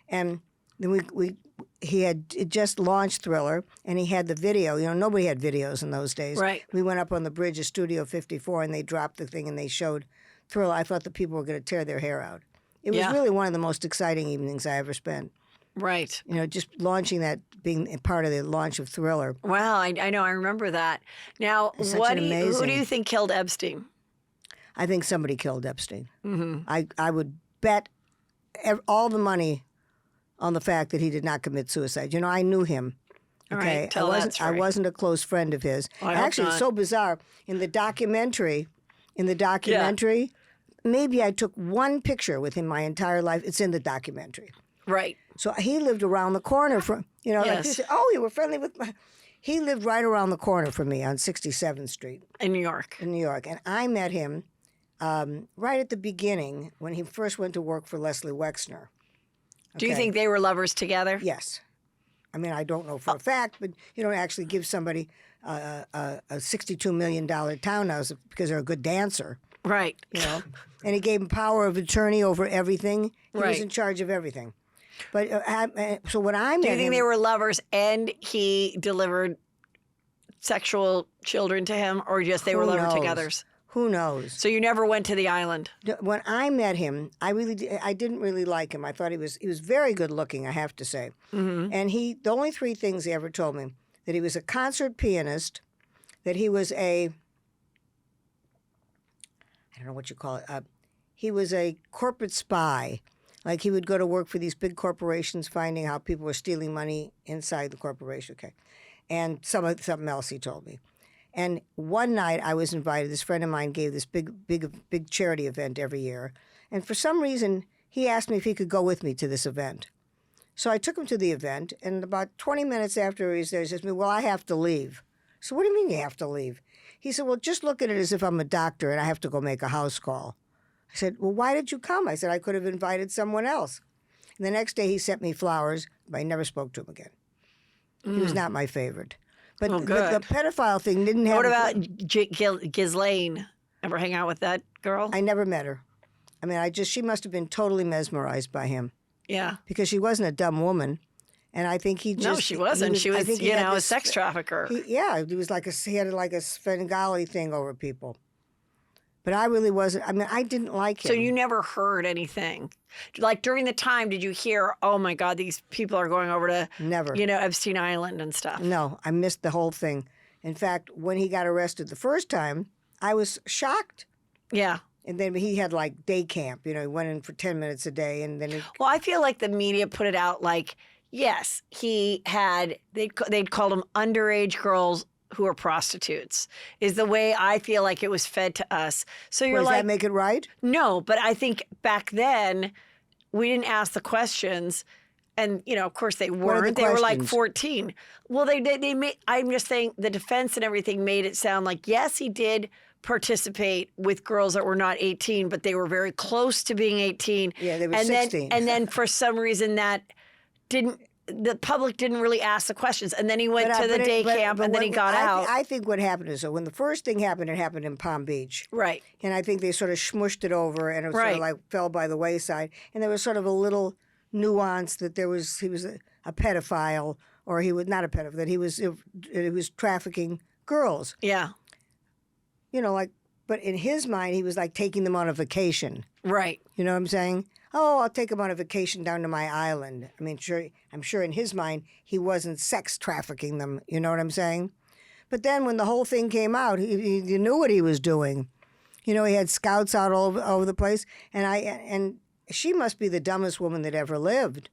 And then he had just launched Thriller, and he had the video. Nobody had videos in those days. Right. We went up on the bridge of Studio 54, and they dropped the thing, and they showed Thriller. I thought the people were going to tear their hair out. It was really one of the most exciting evenings I ever spent. Right. Just launching that, being part of the launch of Thriller. Wow, I know. I remember that. Now, who do you think killed Epstein? I think somebody killed Epstein. Mm-hmm. I would bet all the money on the fact that he did not commit suicide. I knew him. Okay, all right, tell that story. I wasn't a close friend of his. I hope Actually, not. It's so bizarre. In the documentary, maybe I took one picture with him my entire life. It's in the documentary. Right. So he lived around the corner from, like Yes. you said, oh, you were friendly with my... He lived right around the corner from me on 67th Street. In New York. And I met him right at the beginning when he first went to work for Leslie Wexner. Do you think they were lovers together? Yes. I don't know for a fact, but you don't actually give somebody a $62 million townhouse because they're a good dancer. Right. And he gave him power of attorney over everything. He was Right. in charge of everything. But so when I met Do you think him, they were lovers and he delivered sexual children to him, or just they were Who lover knows? togethers? Who knows? So you never went to the island? When I met him, I didn't really like him. I thought he was very good looking, I have to say. Mm-hmm. And the only three things he ever told me, that he was a concert pianist, that he was I don't know what you call it, he was a corporate spy. Like he would go to work for these big corporations, finding how people were stealing money inside the corporation. Okay, and something else he told me. And one night I was invited. This friend of mine gave this big charity event every year, and for some reason he asked me if he could go with me to this event. So I took him to the event, and about 20 minutes after he's there, he says to me, "Well, I have to leave." So what do you mean you have to leave? He said, "Well, just look at it as if I'm a doctor and I have to go make a house call." I said, "Well, why did you come?" I said, "I could have invited someone else." And the next day he sent me flowers, but I never spoke to him again. He was not my favorite. But, Oh, but good. the pedophile thing didn't have... What about Ghislaine? Ever hang out with that girl? I never met her. She must have been totally mesmerized by him Yeah. because she wasn't a dumb woman. And I think he just... No, she wasn't. She I was, think he had a this- sex trafficker. he was he had like a Svengali thing over people. But I really wasn't... I didn't like him. So you never heard anything? Like during the time, did you hear, oh my God, these people are going over to, Never. Epstein Island and stuff? No, I missed the whole thing. In fact, when he got arrested the first time, I was shocked. Yeah. And then he had like day camp. He went in for 10 minutes a day, and then Well, I feel like the media put it out like, yes, they'd called them underage girls who are prostitutes, is the way I feel like it was fed to us. So you're does like, that make it right? no, but I think back then we didn't ask the questions. And, of course they are the weren't. They were like questions? 14. Well, they made, I'm just saying the defense and everything made it sound like, yes, he did participate with girls that were not 18, but they were very close to being 18. Yeah, they were and 16. And then for some reason the public didn't really ask the questions. And then he went to the day camp and then he got out. I think what happened is, when the first thing happened, it happened in Palm Beach. Right. And I think they sort of smushed it over, and it sort Right. of like fell by the wayside. And there was sort of a little nuance that he was a pedophile, or he was not a pedophile, that he was trafficking girls. Yeah. But in his mind, he was like taking them on a vacation. Right. You know what I'm saying? Oh, I'll take him on a vacation down to my island. I'm sure in his mind, he wasn't sex trafficking them. You know what I'm saying? But then when the whole thing came out, he knew what he was doing. You know, he had scouts out all over the place, and she must be the dumbest woman that ever lived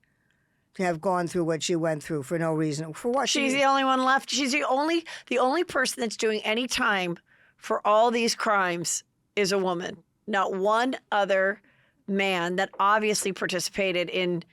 to have gone through what she went through for no reason. For what? She's the only one left. She's the only person that's doing any time for all these crimes is a woman. Not one other man that obviously participated in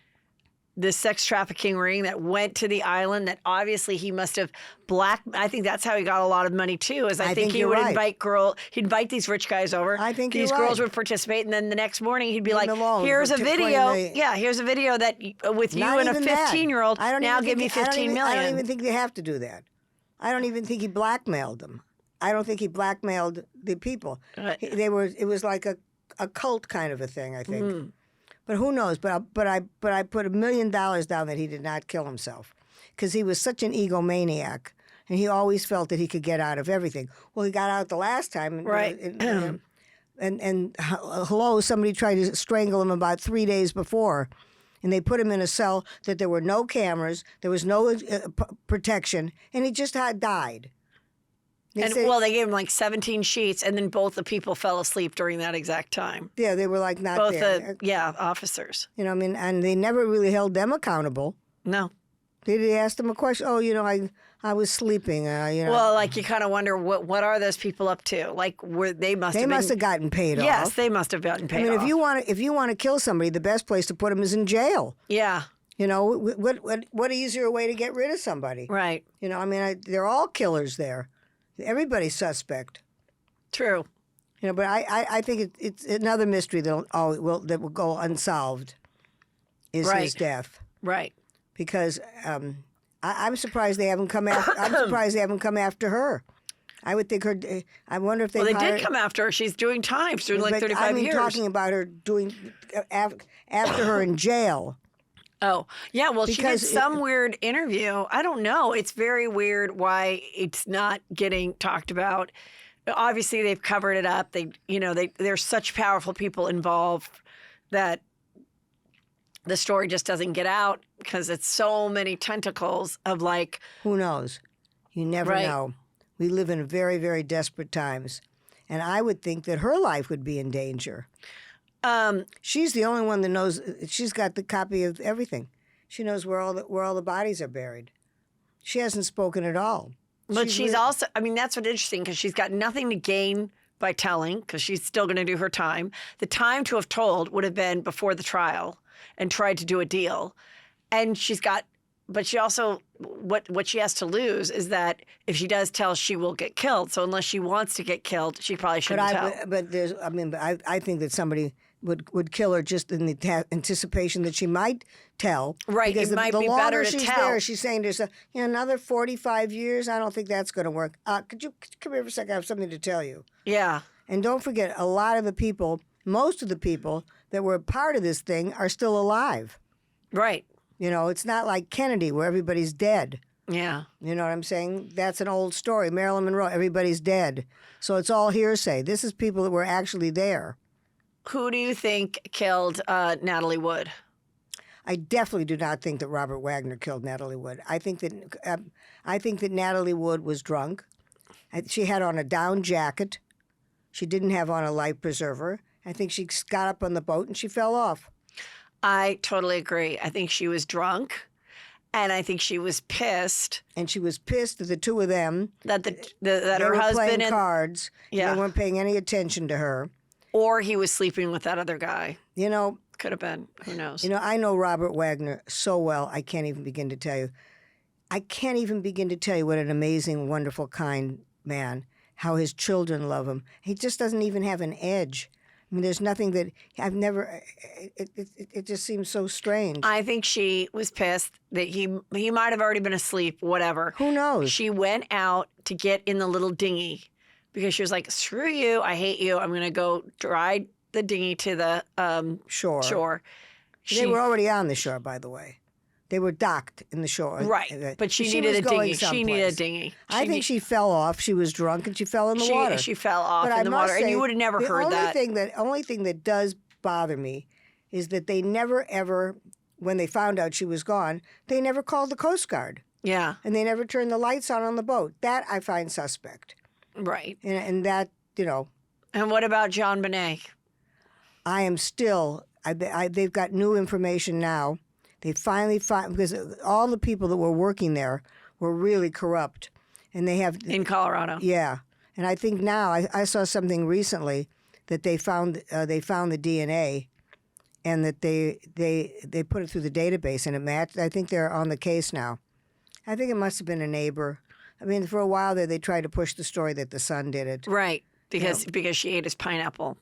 the sex trafficking ring that went to the island, that obviously he must have I think that's how he got a lot of money too, is I think he would he'd invite these rich guys over. I think these you're girls right. would participate, and then the next morning he'd be like, alone here's a to video. play the- Yeah, here's a video that with you Not and a even that. 15-year-old, I don't now even give me think- I don't 15 even- million. I don't even think they have to do that. I don't even think he blackmailed them. I don't think he blackmailed the people. Right. It was like a cult kind of a thing, I think. But who knows? But I put $1 million down that he did not kill himself, because he was such an egomaniac, and he always felt that he could get out of everything. Well, he got out the last time, Right. And hello, somebody tried to strangle him about 3 days before, and they put him in a cell that there were no cameras, there was no protection, and he just had died. They said- They gave him like 17 sheets, and then both the people fell asleep during that exact time. yeah, they were like not Both there. officers. You know, I mean, and they never really held them accountable. No. They asked them a question. Oh, you know, I was sleeping. You know, Well, like you kind of wonder what are those people up to? Like they must have gotten paid Yes, off. they must have gotten paid I mean, off. if you want to kill somebody, the best place to put them is in jail. Yeah, You know, what easier way to get rid of somebody? right. You know, I mean, they're all killers there. Everybody's suspect. True. You know, but I think it's another mystery that will go unsolved is Right. his death. Right. Because I'm surprised they haven't come after. I'm surprised they haven't come after her. I would think her. I wonder if they. Well, they did come after her. She's doing time. She's doing like But 35 I mean, years. talking about her doing after her in jail. Oh, yeah. Well, she did Because some weird interview. I don't know. It's very weird why it's not getting talked about. Obviously, they've covered it up. There's such powerful people involved that the story just doesn't get out because it's so many tentacles of like, Who knows? You never Right. know. We live in very, very desperate times, and I would think that her life would be in danger. She's the only one that knows. She's got the copy of everything. She knows where all the bodies are buried. She hasn't spoken at all. but she's really- also, I mean, that's what's interesting because she's got nothing to gain by telling because she's still going to do her time. The time to have told would have been before the trial and tried to do a deal. And but she also, what she has to lose is that if she does tell, she will get killed. So unless she wants to get killed, she probably shouldn't tell. I think that somebody would kill her just in the anticipation that she might tell. Right, Because it might the be longer better to she's tell. there, she's saying to herself, another 45 years, I don't think that's going to work. Could you come here for a second? I have something to tell you. Yeah. And don't forget, a lot of the people, most of the people that were a part of this thing are still alive. Right. You know, it's not like Kennedy where everybody's dead. Yeah. You know what I'm saying? That's an old story. Marilyn Monroe, everybody's dead. So it's all hearsay. This is people that were actually there. Who do you think killed Natalie Wood? I definitely do not think that Robert Wagner killed Natalie Wood. I think that Natalie Wood was drunk. She had on a down jacket. She didn't have on a life preserver. I think she got up on the boat and she fell off. I totally agree. I think she was drunk, and I think she was pissed And she was pissed that the two of them that that they her were husband playing and cards. Yeah. And they weren't paying any attention to her. or he was sleeping with that other guy. You know, Could have been. Who knows? I know Robert Wagner so well, I can't even begin to tell you. I can't even begin to tell you what an amazing, wonderful, kind man, how his children love him. He just doesn't even have an edge. I mean, there's nothing that I've never, it just seems so strange. I think she was pissed that he might have already been asleep, whatever. Who knows? She went out to get in the little dinghy because she was like, screw you, I hate you. I'm going to go ride the dinghy to the Sure. shore. They were already on the shore, by the way. They were docked in the shore. Right, but she was needed a going dinghy. She needed a someplace. dinghy. I think she fell off. She was drunk and she fell in the water. She fell off But I in the must water, and say, you would have never the heard only that. Only thing that does bother me is that they never ever, when they found out she was gone, they never called the Coast Guard Yeah, and they never turned the lights on the boat. That I find suspect, right. and that And what about Jon Benet? I am still. They've got new information now. They finally found, because all the people that were working there were really corrupt, and they have In Colorado. Yeah, and I think now I saw something recently that they found the DNA, and that they put it through the database and it matched. I think they're on the case now. I think it must have been a neighbor. I mean, for a while there, they tried to push the story that the son did it. Right. Because she ate his pineapple.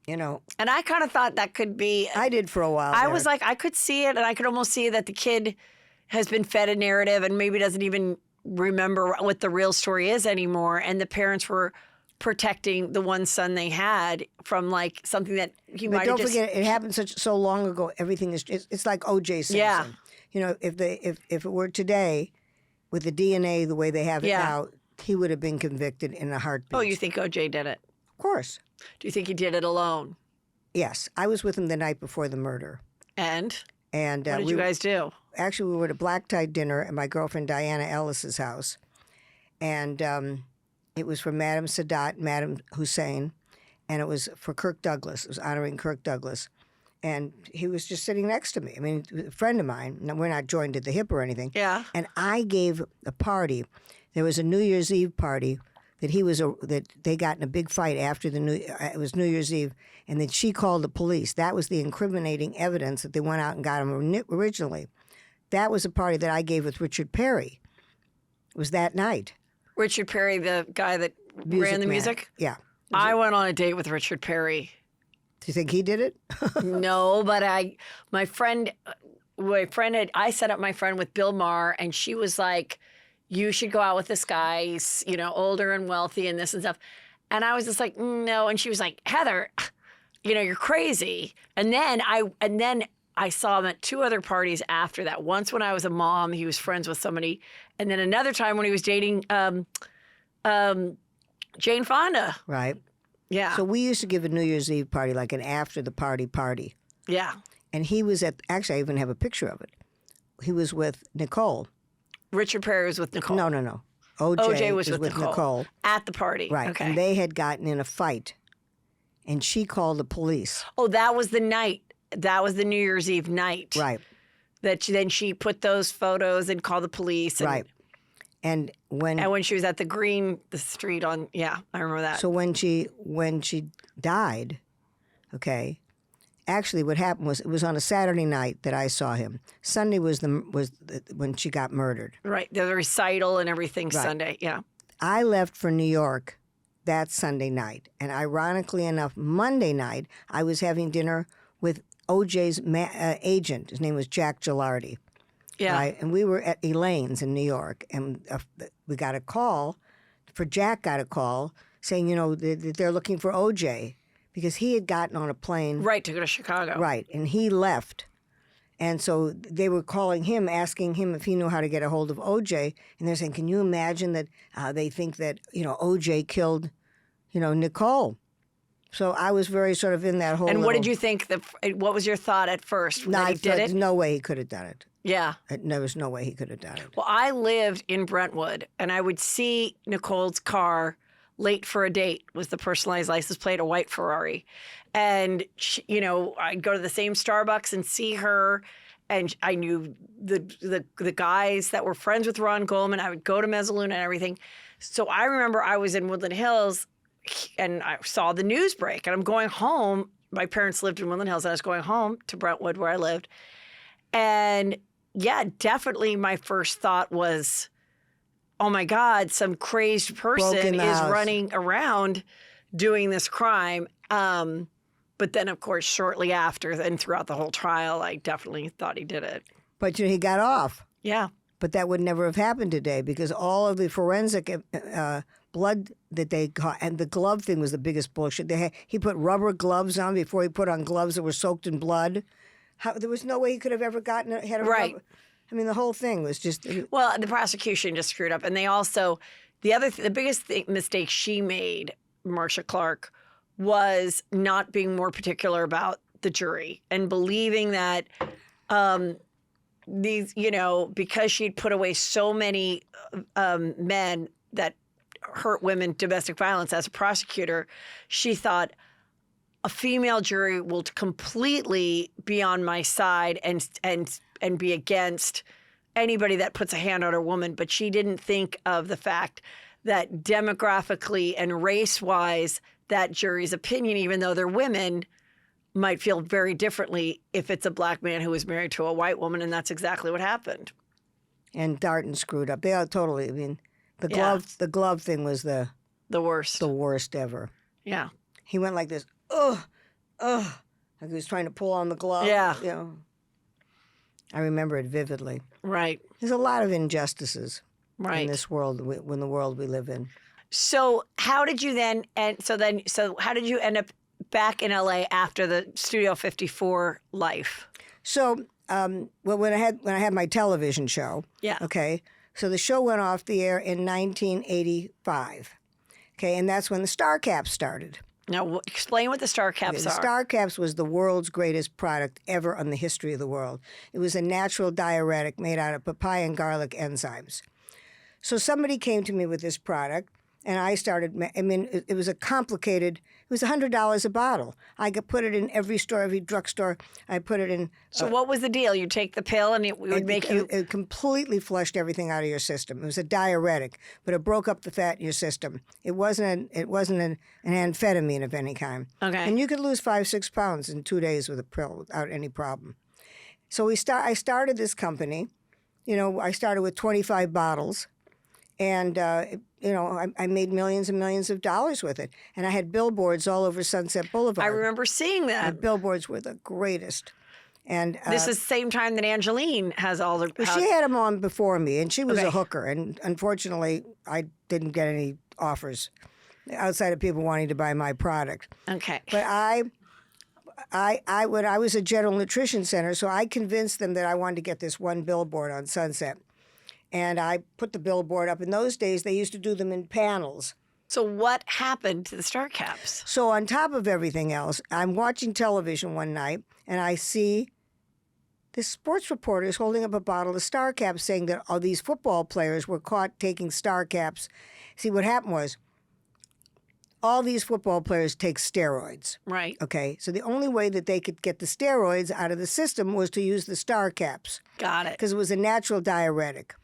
You know, And I kind of thought that could be. I did for a while. I there. was like, I could see it, and I could almost see that the kid has been fed a narrative and maybe doesn't even remember what the real story is anymore. And the parents were protecting the one son they had from like something that he But might don't have just. forget, it happened so long ago. Everything is. It's like O.J. Simpson. Yeah. You know, if it were today, with the DNA the way they have it Yeah. now, he would have been convicted in a heartbeat. Oh, you think OJ did it? Of course. Do you think he did it alone? Yes, I was with him the night before the murder, And and what did you guys do? actually we were at a black tie dinner at my girlfriend Diana Ellis's house, and it was for Madame Sadat, Madame Hussein, and it was for Kirk Douglas. It was honoring Kirk Douglas, and he was just sitting next to me. I mean, a friend of mine. Now, we're not joined at the hip or anything. Yeah. And I gave a party. There was a New Year's Eve party that that they got in a big fight after it was New Year's Eve, and then she called the police. That was the incriminating evidence that they went out and got him originally. That was a party that I gave with Richard Perry. It was that night. Richard Perry, the guy that ran the man. music? Yeah. I went on a date with Richard Perry. Do you think he did it? No, but I set up my friend with Bill Maher, and she was like, you should go out with this guy. He's, older and wealthy and this and stuff. And I was just like, no. And she was like, Heather, you're crazy. And then I saw him at two other parties after that. Once when I was a mom, he was friends with somebody. And then another time when he was dating Jane Fonda. Right. Yeah. So we used to give a New Year's Eve party, like an after the party. Yeah. And he was actually, I even have a picture of it. He was with Nicole. Richard Perry was with Nicole. No. OJ was with Nicole. At the party. Right. Okay. And they had gotten in a fight. And she called the police. Oh, that was the night. That was the New Year's Eve night. Right. Then she put those photos and called the police. And, Right. And when she was at the street on, I remember that. so when she died, okay, actually what happened was it was on a Saturday night that I saw him. Sunday was when she got murdered. Right. The recital and everything Right. Sunday. Yeah. I left for New York that Sunday night. And ironically enough, Monday night, I was having dinner with OJ's agent. His name was Jack Gilardi. Yeah. Right? And we were at Elaine's in New York. And we got a call, Jack got a call saying, they're looking for OJ because he had gotten on a plane. Right. To go to Chicago. Right. And he left. And so they were calling him, asking him if he knew how to get a hold of OJ. And they're saying, can you imagine that they think that, OJ killed, Nicole? So I was very sort of in that whole. And what did you think? What was your thought at first? No, that I he did thought it? there's no way he could have done it. Yeah. There was no way he could have done it. Well, I lived in Brentwood, and I would see Nicole's car late for a date was the personalized license plate, a white Ferrari. And, I'd go to the same Starbucks and see her. And I knew the guys that were friends with Ron Goldman. I would go to Mezzaluna and everything. So I remember I was in Woodland Hills, and I saw the news break. And I'm going home. My parents lived in Woodland Hills, and I was going home to Brentwood where I lived. And, yeah, definitely my first thought was, oh, my God, some crazed person is running around doing this crime. But then, of course, shortly after and throughout the whole trial, I definitely thought he did it. But he got off. Yeah. But that would never have happened today because all of the forensic blood that they got, and the glove thing was the biggest bullshit. He put rubber gloves on before he put on gloves that were soaked in blood. There was no way he could have ever had a Right. rubber. I mean, the whole thing was just. Well, the prosecution just screwed up. And they also, the biggest mistake she made, Marcia Clark, was not being more particular about the jury and believing that because she'd put away so many men that hurt women, domestic violence as a prosecutor, she thought a female jury will completely be on my side and be against anybody that puts a hand on a woman. But she didn't think of the fact that demographically and race-wise, that jury's opinion, even though they're women, might feel very differently if it's a black man who was married to a white woman, and that's exactly what happened. And Darton screwed up. They all totally. I mean, the glove thing was the worst. The worst ever. Yeah. He went like this. Ugh, like he was trying to pull on the glove. Yeah. You know. I remember it vividly. Right. There's a lot of injustices Right. in this world, in the world we live in. So how did you then? So how did you end up back in LA after the Studio 54 life? So, when I had my television show, Yeah. okay, so the show went off the air in 1985, okay, and that's when the Star Caps started. Now explain what the Star Caps The are. Star Caps was the world's greatest product ever on the history of the world. It was a natural diuretic made out of papaya and garlic enzymes. So somebody came to me with this product, and I started. I mean, it was a complicated. It was $100 a bottle. I could put it in every store, every drugstore. I put it in. So what was the deal? You take the pill and it would make you. It completely flushed everything out of your system. It was a diuretic, but it broke up the fat in your system. It wasn't an amphetamine of any kind. Okay. And you could lose 5-6 pounds in 2 days with a pill without any problem. So I started this company. You know, I started with 25 bottles. And, I made millions and millions of dollars with it. And I had billboards all over Sunset Boulevard. I remember seeing The that. billboards were the greatest. And This is the same time that Angeline has all the. well, she had them on before me, and she was Okay. a hooker. And unfortunately, I didn't get any offers outside of people wanting to buy my product. Okay. But when I was a general nutrition center, so I convinced them that I wanted to get this one billboard on Sunset. And I put the billboard up. In those days, they used to do them in panels. So what happened to the Star Caps? So on top of everything else, I'm watching television one night, and I see this sports reporter is holding up a bottle of Star Caps saying that all these football players were caught taking Star Caps. See, what happened was all these football players take steroids. Right. Okay, so the only way that they could get the steroids out of the system was to use the Star Caps Got it. because it was a natural diuretic.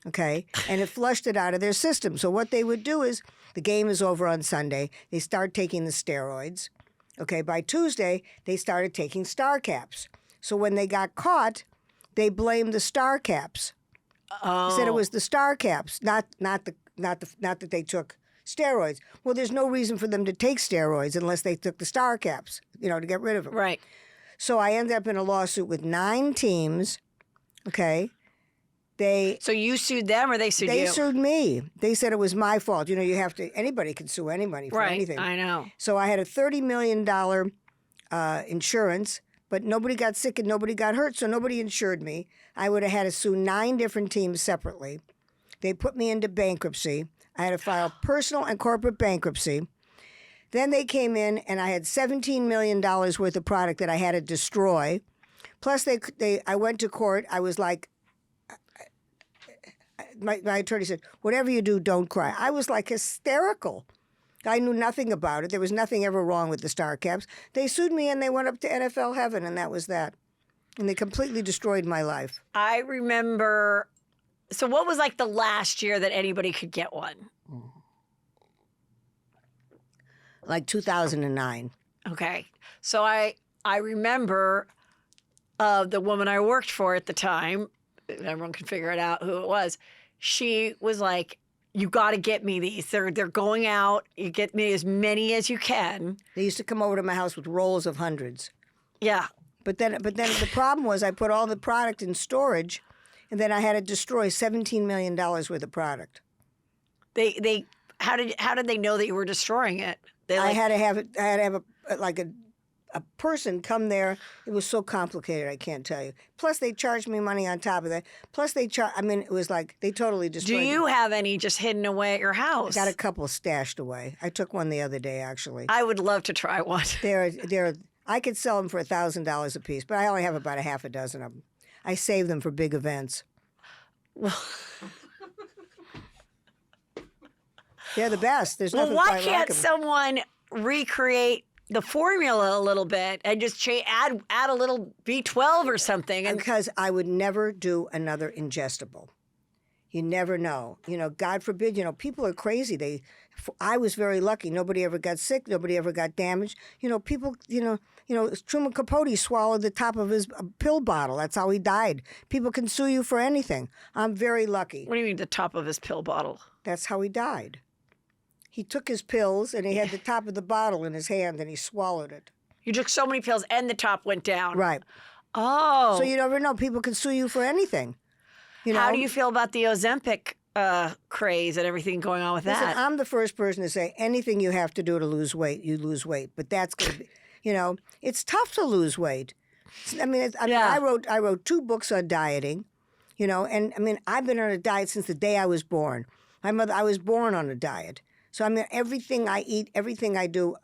Okay, and it flushed it out of their system. So what they would do is the game is over on Sunday. They start taking the steroids. Okay, by Tuesday, they started taking Star Caps. So when they got caught, they blamed the Star Caps. Oh. Said it was the Star Caps, not that they took steroids. Well, there's no reason for them to take steroids unless they took the Star Caps, to get rid of them. Right. So I ended up in a lawsuit with 9 teams. Okay, So you sued them or they sued you? They sued me. They said it was my fault. You have to. Anybody can sue anybody for Right. anything. I know. So I had a $30 million insurance, but nobody got sick and nobody got hurt, so nobody insured me. I would have had to sue 9 different teams separately. They put me into bankruptcy. I had to file personal and corporate bankruptcy. Then they came in, and I had $17 million worth of product that I had to destroy. Plus, I went to court. I was like, my attorney said, whatever you do, don't cry. I was like hysterical. I knew nothing about it. There was nothing ever wrong with the Star Caps. They sued me, and they went up to NFL heaven, and that was that. And they completely destroyed my life. I remember. So what was like the last year that anybody could get one? Like 2009. Okay. So I remember the woman I worked for at the time, everyone can figure it out who it was. She was like, you got to get me these. They're going out. You get me as many as you can. They used to come over to my house with rolls of hundreds. Yeah. But then the problem was I put all the product in storage, and then I had to destroy $17 million worth of product. They how did they know that you were destroying it? I had to have a person come there. It was so complicated, I can't tell you. Plus, they charged me money on top of that. Plus, it was like they totally destroyed Do it. you have any just hidden away at your house? I got a couple stashed away. I took one the other day, actually. I would love to try one. I could sell them for $1,000 a piece, but I only have about a half a dozen of them. I save them for big events. They're the best. There's Well, nothing why quite like can't 'em. someone recreate the formula a little bit and just add a little B12 or something? And Because I would never do another ingestible. You never know. God forbid, people are crazy. I was very lucky. Nobody ever got sick. Nobody ever got damaged. People, Truman Capote swallowed the top of his pill bottle. That's how he died. People can sue you for anything. I'm very lucky. what do you mean the top of his pill bottle? That's how he died. He took his pills and he had the top of the bottle in his hand and he swallowed it. You took so many pills and the top went down. Right. Oh. So you never know. People can sue you for anything. How do you feel about the Ozempic craze and everything going on with Listen, that? I'm the first person to say anything you have to do to lose weight, you lose weight. But that's going to be, it's tough to lose weight. I wrote 2 books on dieting, and I've been on a diet since the day I was born. I was born on a diet. So everything I eat, everything I do,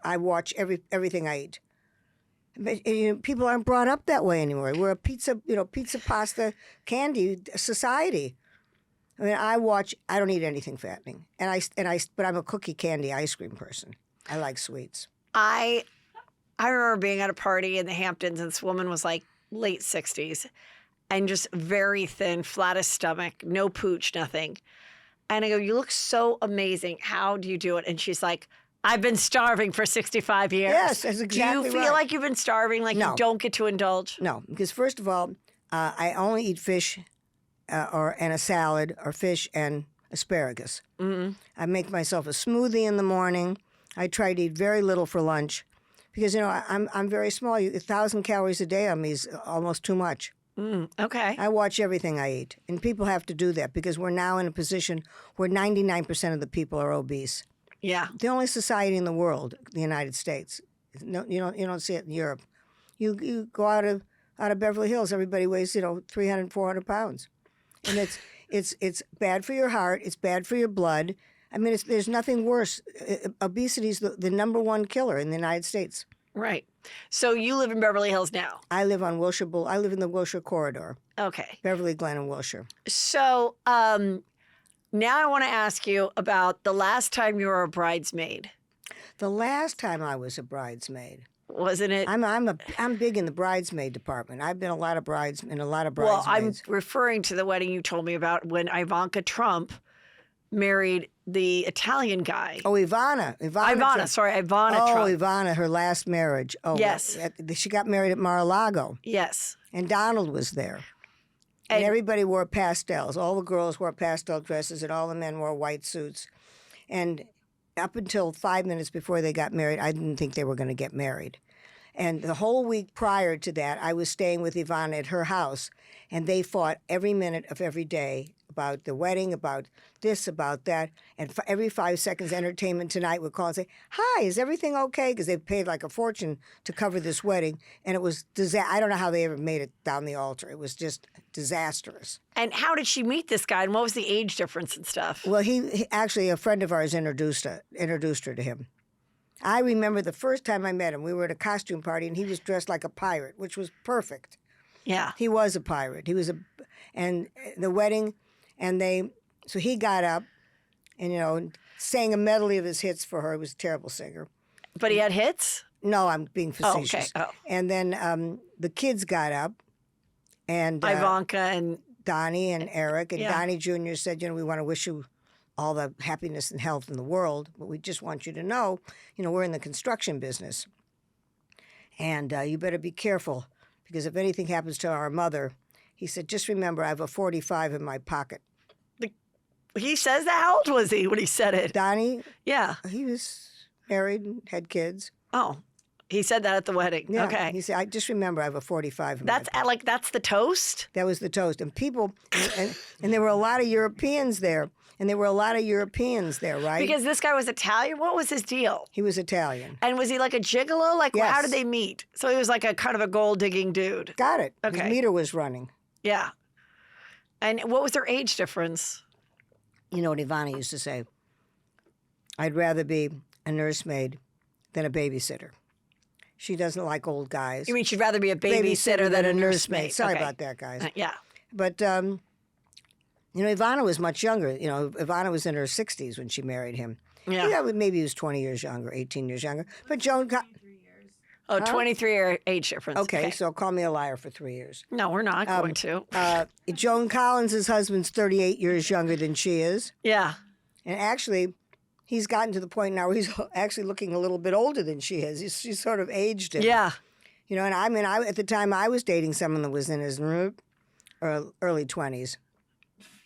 I watch everything I eat. But, people aren't brought up that way anymore. We're a pizza, pasta, candy society. I don't eat anything fattening, but I'm a cookie, candy, ice cream person. I like sweets. I remember being at a party in the Hamptons and this woman was like late 60s and just very thin, flattest stomach, no pooch, nothing. And I go, you look so amazing. How do you do it? And she's like, I've been starving for 65 years. Yes, that's exactly Do you feel right. like you've been starving, like No. you don't get to indulge? No, because first of all, I only eat fish and a salad or fish and asparagus. Mm-hmm. I make myself a smoothie in the morning. I try to eat very little for lunch because, I'm very small. 1,000 calories a day on me is almost too much. Okay. I watch everything I eat. And people have to do that because we're now in a position where 99% of the people are obese. Yeah. The only society in the world, the United States. No, you don't see it in Europe. You go out of Beverly Hills, everybody weighs 300, 400 pounds, and it's bad for your heart. It's bad for your blood. There's nothing worse. Obesity is the number one killer in the United States. Right. So you live in Beverly Hills now. I live on Wilshire I live in the Wilshire corridor, Okay. Beverly Glen and Wilshire. So now I want to ask you about the last time you were a bridesmaid. The last time I was a bridesmaid, Wasn't it? I'm big in the bridesmaid department. I've been a lot of Well, bridesmaids. I'm referring to the wedding you told me about when Ivanka Trump married the Italian guy. Oh, Ivana Trump. Ivana Oh, Trump. Ivana, her last marriage. Oh, Yes. She got married at Mar-a-Lago, Yes. and Donald was there. And everybody wore pastels. All the girls wore pastel dresses, and all the men wore white suits. And up until 5 minutes before they got married, I didn't think they were going to get married. And the whole week prior to that, I was staying with Ivana at her house, and they fought every minute of every day about the wedding, about this, about that. And every 5 seconds, Entertainment Tonight would call and say, "Hi, is everything okay?" Because they paid like a fortune to cover this wedding. And it was I don't know how they ever made it down the altar. It was just disastrous. And how did she meet this guy? And what was the age difference and stuff? Well, he actually, a friend of ours introduced her to him. I remember the first time I met him, we were at a costume party, and he was dressed like a pirate, which was perfect. Yeah. He was a pirate. And the wedding, so he got up and, sang a medley of his hits for her. He was a terrible singer. But he had hits? No, I'm being facetious. Oh, okay. Oh. And then the kids got up, and Ivanka and Donnie and Eric, and Yeah. Donnie Jr. said, we want to wish you all the happiness and health in the world, but we just want you to know, we're in the construction business. And you better be careful, because if anything happens to our mother, he said, just remember, I have a 45 in my pocket. he says that? How old was he when he said it? Donnie, Yeah. he was married and had kids. Oh, he said that at the wedding. Yeah. Okay. He said, I just remember, I have a 45 in my pocket. That's the toast? That was the toast. And people, and there were a lot of Europeans there. Right? Because this guy was Italian? What was his deal? He was Italian. And was he like a gigolo? Like, Yes. how did they meet? So he was like a kind of a gold-digging dude. Got it. Okay. His meter was running. Yeah. And what was their age difference? You know what Ivana used to say? I'd rather be a nursemaid than a babysitter. She doesn't like old guys. You mean she'd rather be a babysitter than a nursemaid? Sorry Okay. about that, guys. Yeah. But Ivana was much younger. Ivana was in her 60s when she married him. Yeah. Maybe he was 20 years younger, 18 years younger. But Joan... 23-year age difference. Okay, so call me a liar for 3 years. No, we're not going to. Joan Collins' husband's 38 years younger than she is. Yeah. And actually, he's gotten to the point now where he's actually looking a little bit older than she is. She's sort of aged him. Yeah. And at the time I was dating someone that was in his early 20s.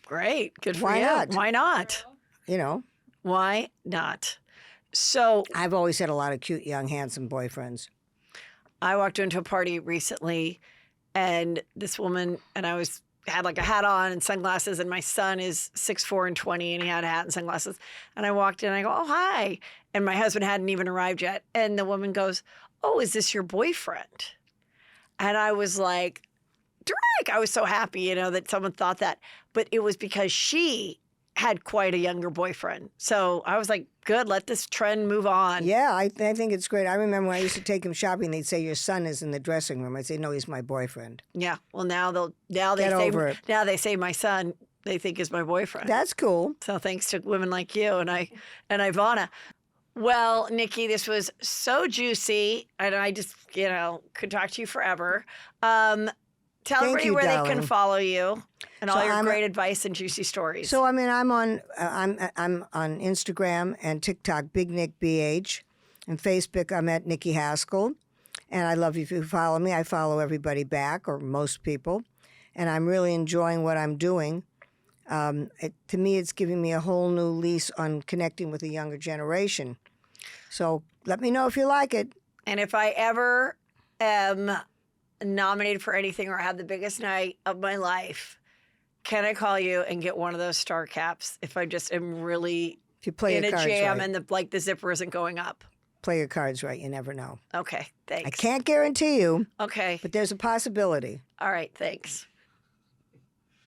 Great. Good for Why you. not? Why not? Why not? So I've always had a lot of cute, young, handsome boyfriends. I walked into a party recently, and this woman, and had like a hat on and sunglasses, and my son is 6'4" and 20, and he had a hat and sunglasses. And I walked in, and I go, "Oh, hi." And my husband hadn't even arrived yet. And the woman goes, "Oh, is this your boyfriend?" And I was like, Drake. I was so happy, that someone thought that. But it was because she had quite a younger boyfriend. So I was like, good, let this trend move on. Yeah, I think it's great. I remember when I used to take him shopping, they'd say, your son is in the dressing room. I'd say, no, he's my boyfriend. Yeah. Well, now they say my son, they think is my boyfriend. That's cool. So thanks to women like you and Ivana. Well, Nikki, this was so juicy, and I just, could talk to you forever. Tell everybody where they can follow you and all your great advice and juicy stories. So I'm on Instagram and TikTok, Big Nick BH, and Facebook I'm at Nikki Haskell, and I love you if you follow me. I follow everybody back, or most people, and I'm really enjoying what I'm doing. To me, it's giving me a whole new lease on connecting with the younger generation. So let me know if you like it. And if I ever am nominated for anything or have the biggest night of my life, can I call you and get one of those star caps if I just am really if you play in your a cards jam right. and the zipper isn't going up? Play your cards right. You never know. Okay, thanks. I can't guarantee you. Okay. But there's a possibility. All right, thanks.